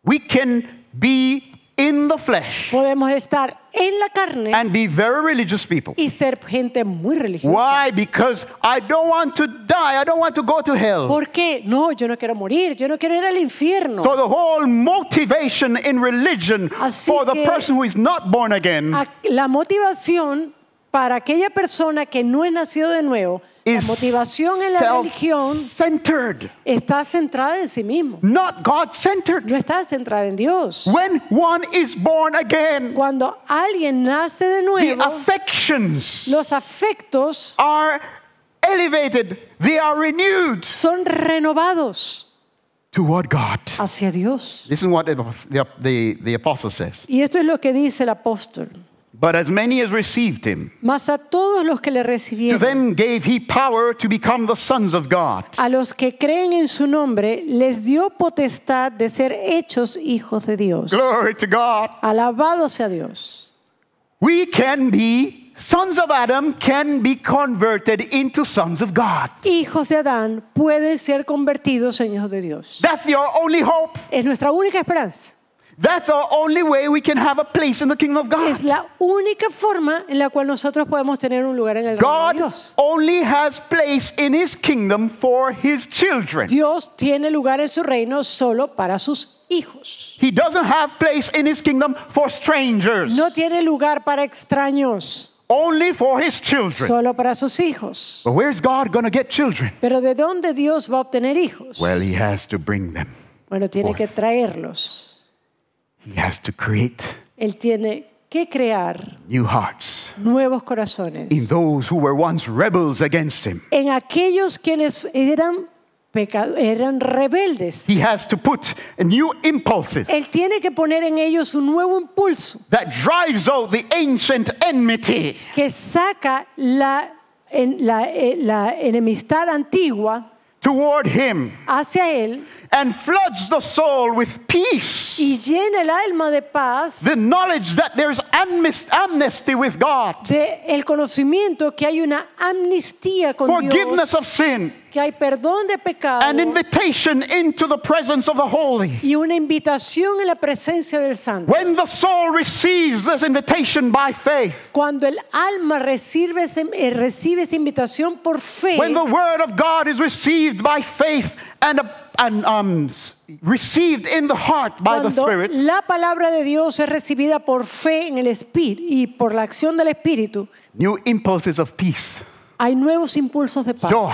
We can be in the flesh Podemos estar en la carne and be very religious people. y ser gente muy religiosa. Why? Because I don't want to die. I don't want to go to hell. ¿Por qué? No, yo no quiero morir, yo no quiero ir al infierno. So the whole motivation in religion Así for the que- person who is not born again La motivación para aquella persona que no es nacido de nuevo, la is motivación en la religión self-centered, está centrada en sí mismo, not God-centered. no está centrada en Dios. When one is born again, Cuando alguien nace de the nuevo, affections los afectos are elevated. They are renewed son renovados toward God. hacia Dios. This is what the apostle says. Y esto es lo que dice el apóstol. But as many as received him, Mas a todos los que le to recibieron, them gave he power to become the sons of God. a los que creen en su nombre, les dio potestad de ser hechos hijos de Dios. Glory to God. Alabado sea Dios. We can be sons of Adam can be converted into sons of God. hijos de Adán pueden ser convertidos en hijos de Dios. That's your only hope. Es nuestra única esperanza. That's our only way we can have a place in the kingdom of God. Es la única forma en la cual nosotros podemos tener un lugar en el reino de God Dios. only has place in his kingdom for his children. Dios tiene lugar en su reino solo para sus hijos. He doesn't have place in his kingdom for strangers. No tiene lugar para extraños, Only for his children. solo para sus hijos. But where's God going to get children? Pero ¿de dónde Dios va a obtener hijos? Well, he has to bring them. Bueno, tiene que traerlos. He has to create Él tiene que crear new hearts nuevos corazones in those who were once rebels against him. en aquellos quienes eran rebeldes. He has to put new impulses Él tiene que poner en ellos un nuevo impulso that drives out the ancient enmity que saca la enemistad antigua toward him hacia Él and floods the soul with peace. y llena el alma de paz, The knowledge that there's amnesty with God, de el conocimiento que hay una amnistía con forgiveness Dios, of sin, que hay perdón de pecado an invitation into the presence of the holy. y una invitación en la presencia del Santo. When the soul receives this invitation by faith, Cuando el alma recibe esa invitación por fe, when the word of God is received by faith and received in the heart by the cuando Spirit, la palabra de Dios es recibida por fe en el Espíritu y por la acción del Espíritu, new impulses of peace, hay nuevos impulsos de paz, joy,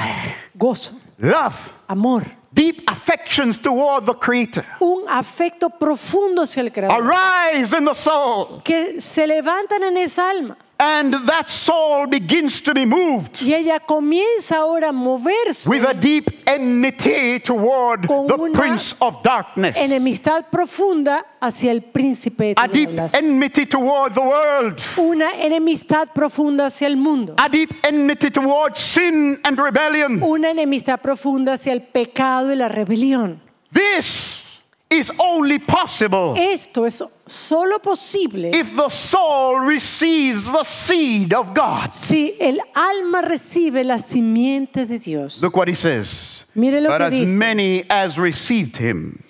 gozo, love, amor, deep affections toward the Creator un afecto profundo hacia el Creador, arise in the soul, que se levantan en esa alma. and that soul begins to be moved Y ella comienza ahora a moverse with a deep enmity toward Con the una Prince of Darkness, enemistad profunda hacia el príncipe de a deep tinieblas, enmity toward the world, una enemistad profunda hacia el mundo, a deep enmity toward sin and rebellion. una enemistad profunda hacia el pecado y la rebelión. This is only possible Esto es solo posible if the soul receives the seed of God. si el alma recibe la simiente de Dios. Look what he says. Mire lo But que as dice. many as received him,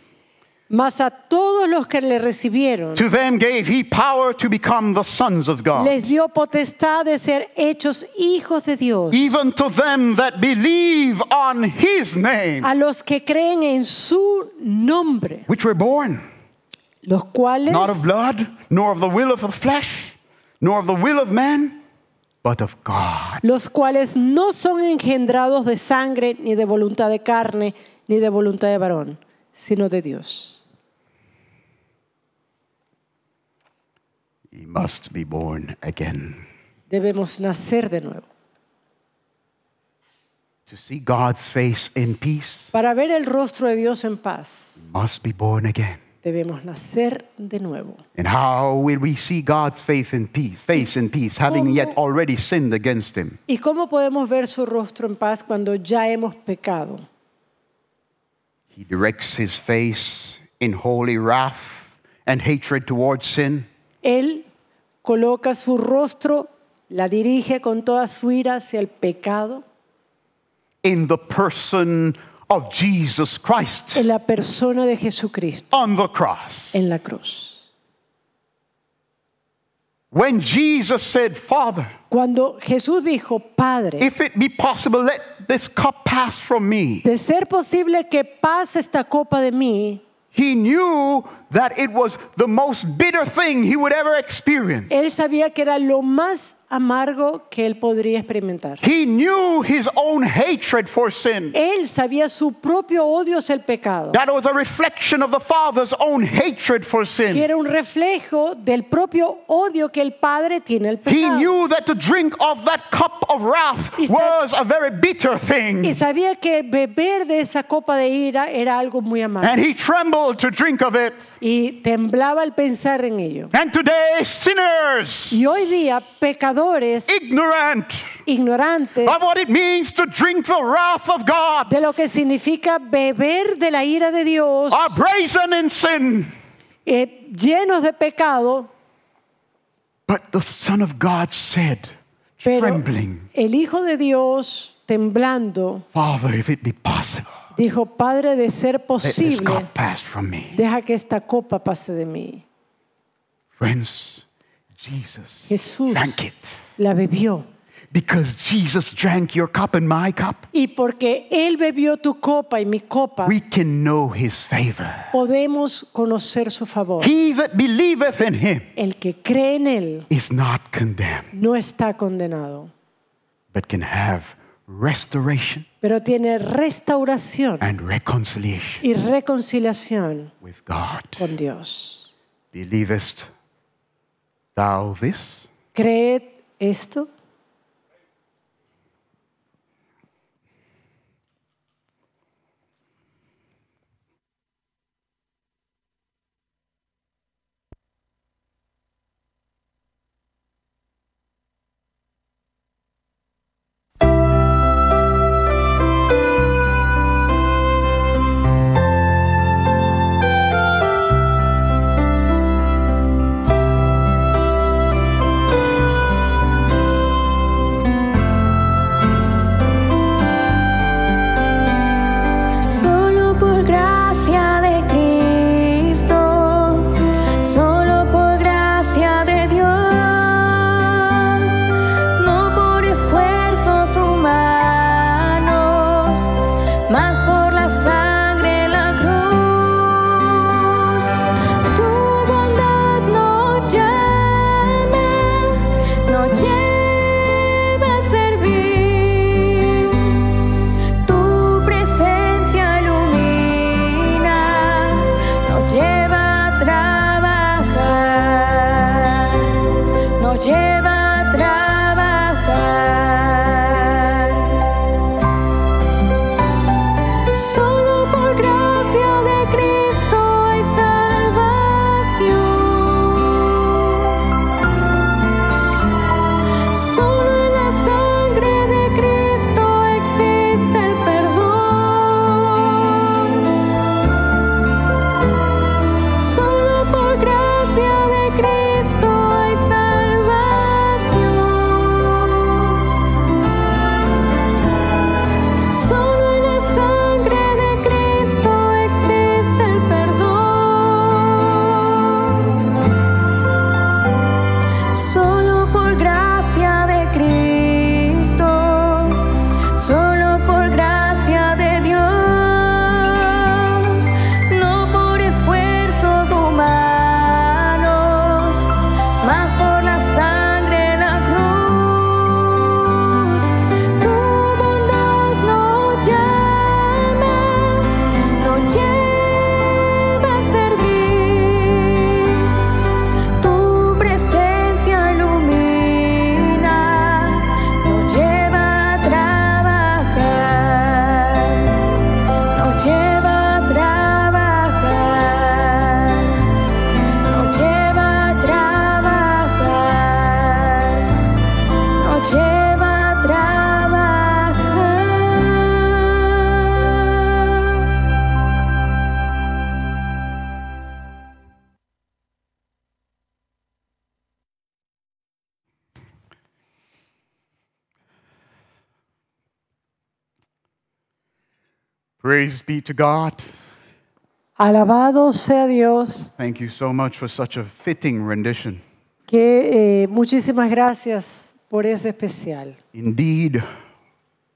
Mas a todos los que le recibieron, to them gave he power to become the sons of God, les dio potestad de ser hechos hijos de Dios. even to them that believe on his name, A los que creen en su nombre, which were born los cuales not of blood, nor of the will of the flesh, nor of the will of man, but of God. los cuales no son engendrados de sangre, ni de voluntad de carne, ni de voluntad de varón, sino de Dios. He must be born again. Debemos nacer de nuevo. To see God's face in peace, Para ver el rostro de Dios en paz, must be born again. debemos nacer de nuevo. And how will we see God's face in peace, having yet already sinned against him? ¿Y cómo podemos ver su rostro en paz cuando ya hemos pecado? He directs his face in holy wrath and hatred towards sin. Él coloca su rostro, la dirige con toda su ira hacia el pecado, In the person of Jesus Christ en la persona de Jesucristo, on the cross. en la cruz. When Jesus said, Father, Cuando Jesús dijo, Padre, if it be possible, let this cup pass from me. de ser posible que pase esta copa de mí, He knew that it was the most bitter thing he would ever experience. él sabía que era lo más amargo que él podría experimentar. He knew his own hatred for sin. Él sabía su propio odio hacia el pecado, That was a reflection of the Father's own hatred for que sin. era un reflejo del propio odio que el Padre tiene al He pecado. knew that to drink of that cup of wrath Y was a very bitter thing. Y sabía que beber de esa copa de ira era algo muy amargo. And he trembled to drink of it. Y temblaba al pensar en ello. And today, sinners, Y hoy día, pecadores, ignorant ignorantes of what it means to drink the wrath of God, de lo que significa beber de la ira de Dios, are brazen in sin. llenos de pecado, But the Son of God said, Pero trembling, el Hijo de Dios, temblando, Father, if it be possible, dijo, Padre, de ser let this posible, cup pass from me. deja que esta copa pase de mí. Friends, Jesus Jesús drank it. la bebió. Because Jesus drank your cup and my cup, Y porque Él bebió tu copa y mi copa, we can know his favor. podemos conocer su favor. He that believeth in him El que cree en Él is not condemned, no está condenado, but can have restoration pero tiene restauración and reconciliation y reconciliación with God. con Dios. Believest thou this? ¿Creed esto? Solo por gracia de Cristo, solo por gracia de Dios, no por esfuerzos humanos, más por la sangre en la cruz. Tu bondad nos llama, nos lleva a servir. Tu presencia ilumina, nos lleva a trabajar, nos lleva a trabajar. Solo por gracia de Cristo hay salvación. Solo en la sangre de Cristo existe el perdón. Solo por gracia de Cristo hay salvación. Solo en la sangre de Cristo existe el perdón. Solo por gracia de Cristo, solo por gracia de Dios, no por esfuerzos humanos, más por la sangre en la cruz. Tu bondad nos llama, nos lleva a servir. Tu presencia ilumina, nos lleva a trabajar, nos lleva a trabajar, nos lleva a trabajar, nos lleva a trabajar. Praise be to God. Alabado sea Dios, Thank you so much for such a fitting rendition. que muchísimas gracias por ese especial. Indeed,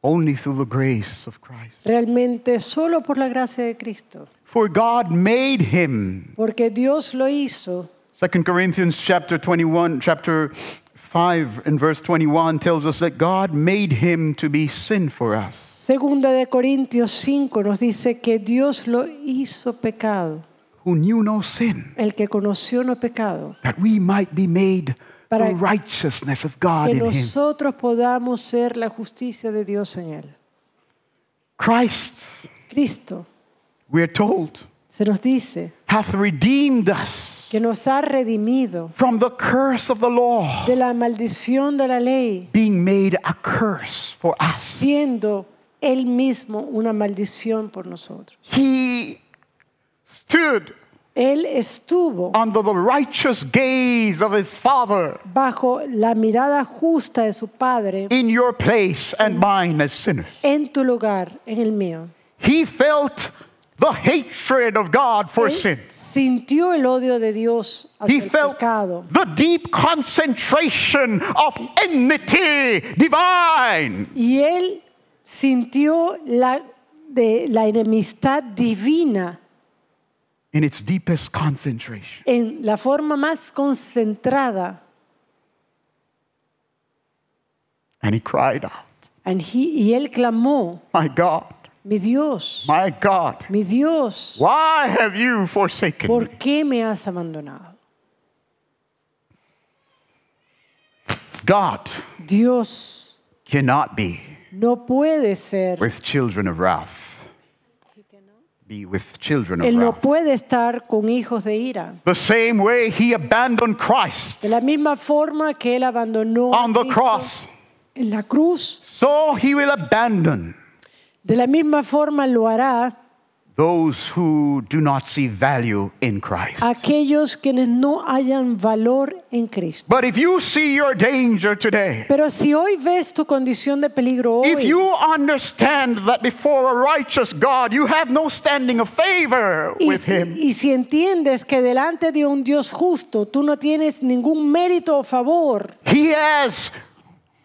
only through the grace of Christ. Realmente solo por la gracia de Cristo, For God made him. porque Dios lo hizo. 2 Corinthians chapter 5 and verse 21 tells us that God made him to be sin for us, Segunda de Corintios 5 nos dice que Dios lo hizo pecado, who knew no sin, el que conoció no pecado, that we might be made Para the righteousness of God que in him. nosotros podamos ser la justicia de Dios en él. Christ, Cristo, we are told, se nos dice hath redeemed us que nos ha redimido from the curse of the law, de la maldición de la ley, being made a curse for us. siendo Él mismo una maldición por nosotros. He stood Él estuvo under the righteous gaze of his Father bajo la mirada justa de su Padre in your place and mine as sinners. en tu lugar, en el mío. He felt the hatred of God for Él sin. sintió el odio de Dios hacia He el felt pecado. the deep concentration of enmity divine. Y él sintió la enemistad divina In its deepest concentration. en la forma más concentrada. And he cried out, Y él clamó, my God, mi Dios, my God, mi Dios, why have you forsaken ¿por me? qué me has abandonado? God Dios cannot be no puede ser, with children of wrath. Be with children of él no wrath. puede estar con hijos de ira. The same way he abandoned Christ De la misma forma que él abandonó a on the Cristo cross, en la cruz, so he will abandon de la misma forma lo hará those who do not see value in Christ. a aquellos quienes no hayan valor en Cristo. But if you see your danger today, Pero si hoy ves tu condición de peligro if hoy, you understand that before a righteous God you have no standing of favor with him, y si entiendes que delante de un Dios justo tú no tienes ningún mérito o favor, he has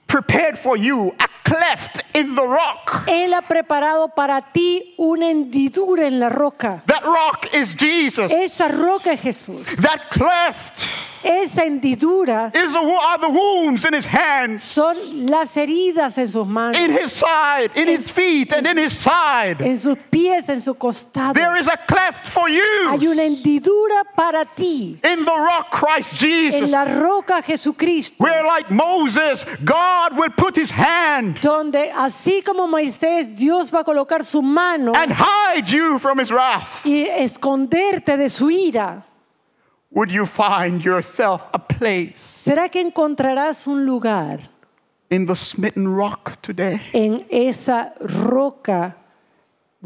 prepared for you a cleft in the rock. Él ha preparado para ti una hendidura en la roca. That rock is Jesus. Esa roca es Jesús. That cleft Esa hendidura are the wounds in his hands, son las heridas en sus manos, in his side, in his feet, and in his side. en sus pies, en su costado. There is a cleft for Hay you una hendidura para ti in the rock, Christ en Jesus, la roca Jesucristo, where like Moses, God will put his hand donde así como Moisés, Dios va a colocar su mano and hide you from his wrath. y esconderte de su ira. Would you find yourself a place ¿Será que encontrarás un lugar in the smitten rock today? en esa roca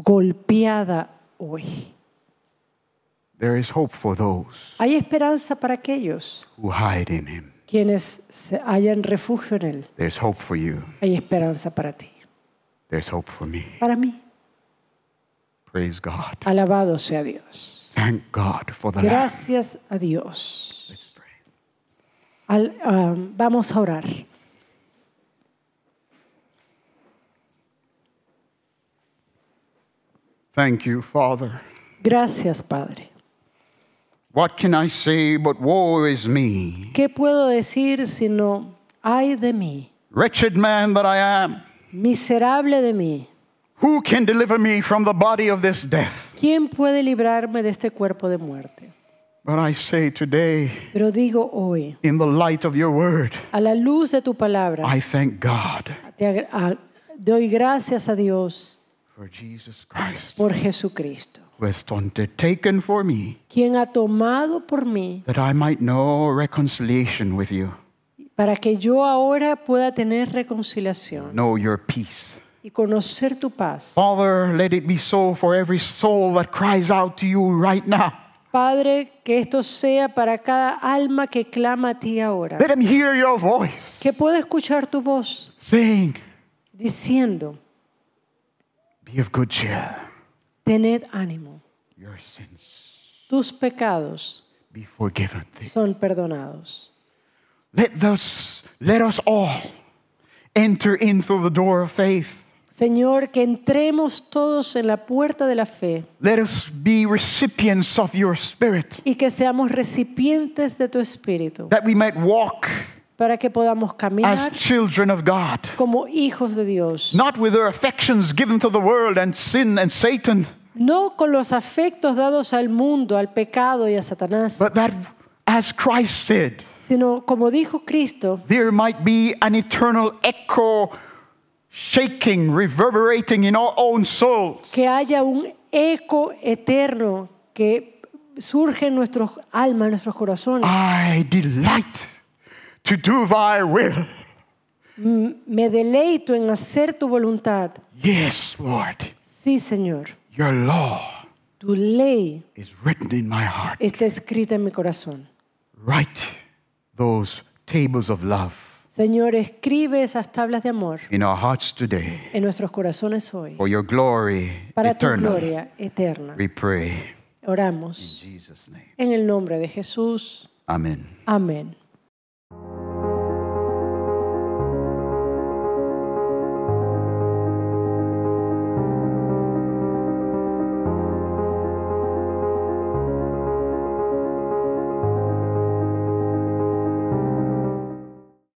golpeada hoy? There is hope for those Hay esperanza para aquellos who hide in him. quienes se hallan refugio en Él. There's hope for you. Hay esperanza para ti, There's hope for me. para mí. Praise God. Alabado sea Dios. Thank God for the Lamb. Gracias a Dios. Let's pray. Vamos a orar. Thank you, Father. Gracias, Padre. What can I say but woe is me? ¿Qué puedo decir sino ay de mí, Wretched man that I am. miserable de mí? Who can deliver me from the body of this death? ¿Quién puede librarme de este cuerpo de muerte? But I say today, Pero digo hoy, in the light of your word, a la luz de tu palabra, I thank God doy gracias a Dios for Jesus Christ, por Jesucristo, who has undertaken for me quien ha tomado por mí that I might know reconciliation with you, para que yo ahora pueda tener reconciliación know your peace. y conocer tu paz. Father, let it be so for every soul that cries out to you right now. Padre, que esto sea para cada alma que clama a ti ahora, Let them hear your voice que pueda escuchar tu voz saying, diciendo, be of good cheer. tened ánimo, Your sins tus pecados be forgiven thee. son perdonados. Let us all enter in through the door of faith. Señor, que entremos todos en la puerta de la fe Let us be recipients of your spirit, y que seamos recipientes de tu Espíritu that we might walk para que podamos caminar as children of God, como hijos de Dios, not with our affections given to the world and sin and Satan, no con los afectos dados al mundo, al pecado y a Satanás, but that, as Christ said, sino como dijo Cristo, there might be an eternal echo shaking, reverberating in our own souls. que haya un eco eterno que surge en nuestros almas, en nuestros corazones. I delight to do thy will. Me deleito en hacer tu voluntad. Yes, Lord, Sí, Señor. your law Tu ley is written in my heart. está escrita en mi corazón. Write those tables of love Señor, escribe esas tablas de amor in our hearts today en nuestros corazones hoy. for your glory Para tu eternal. gloria eterna. We pray Oramos in Jesus' name. en el nombre de Jesús. Amen. Amén.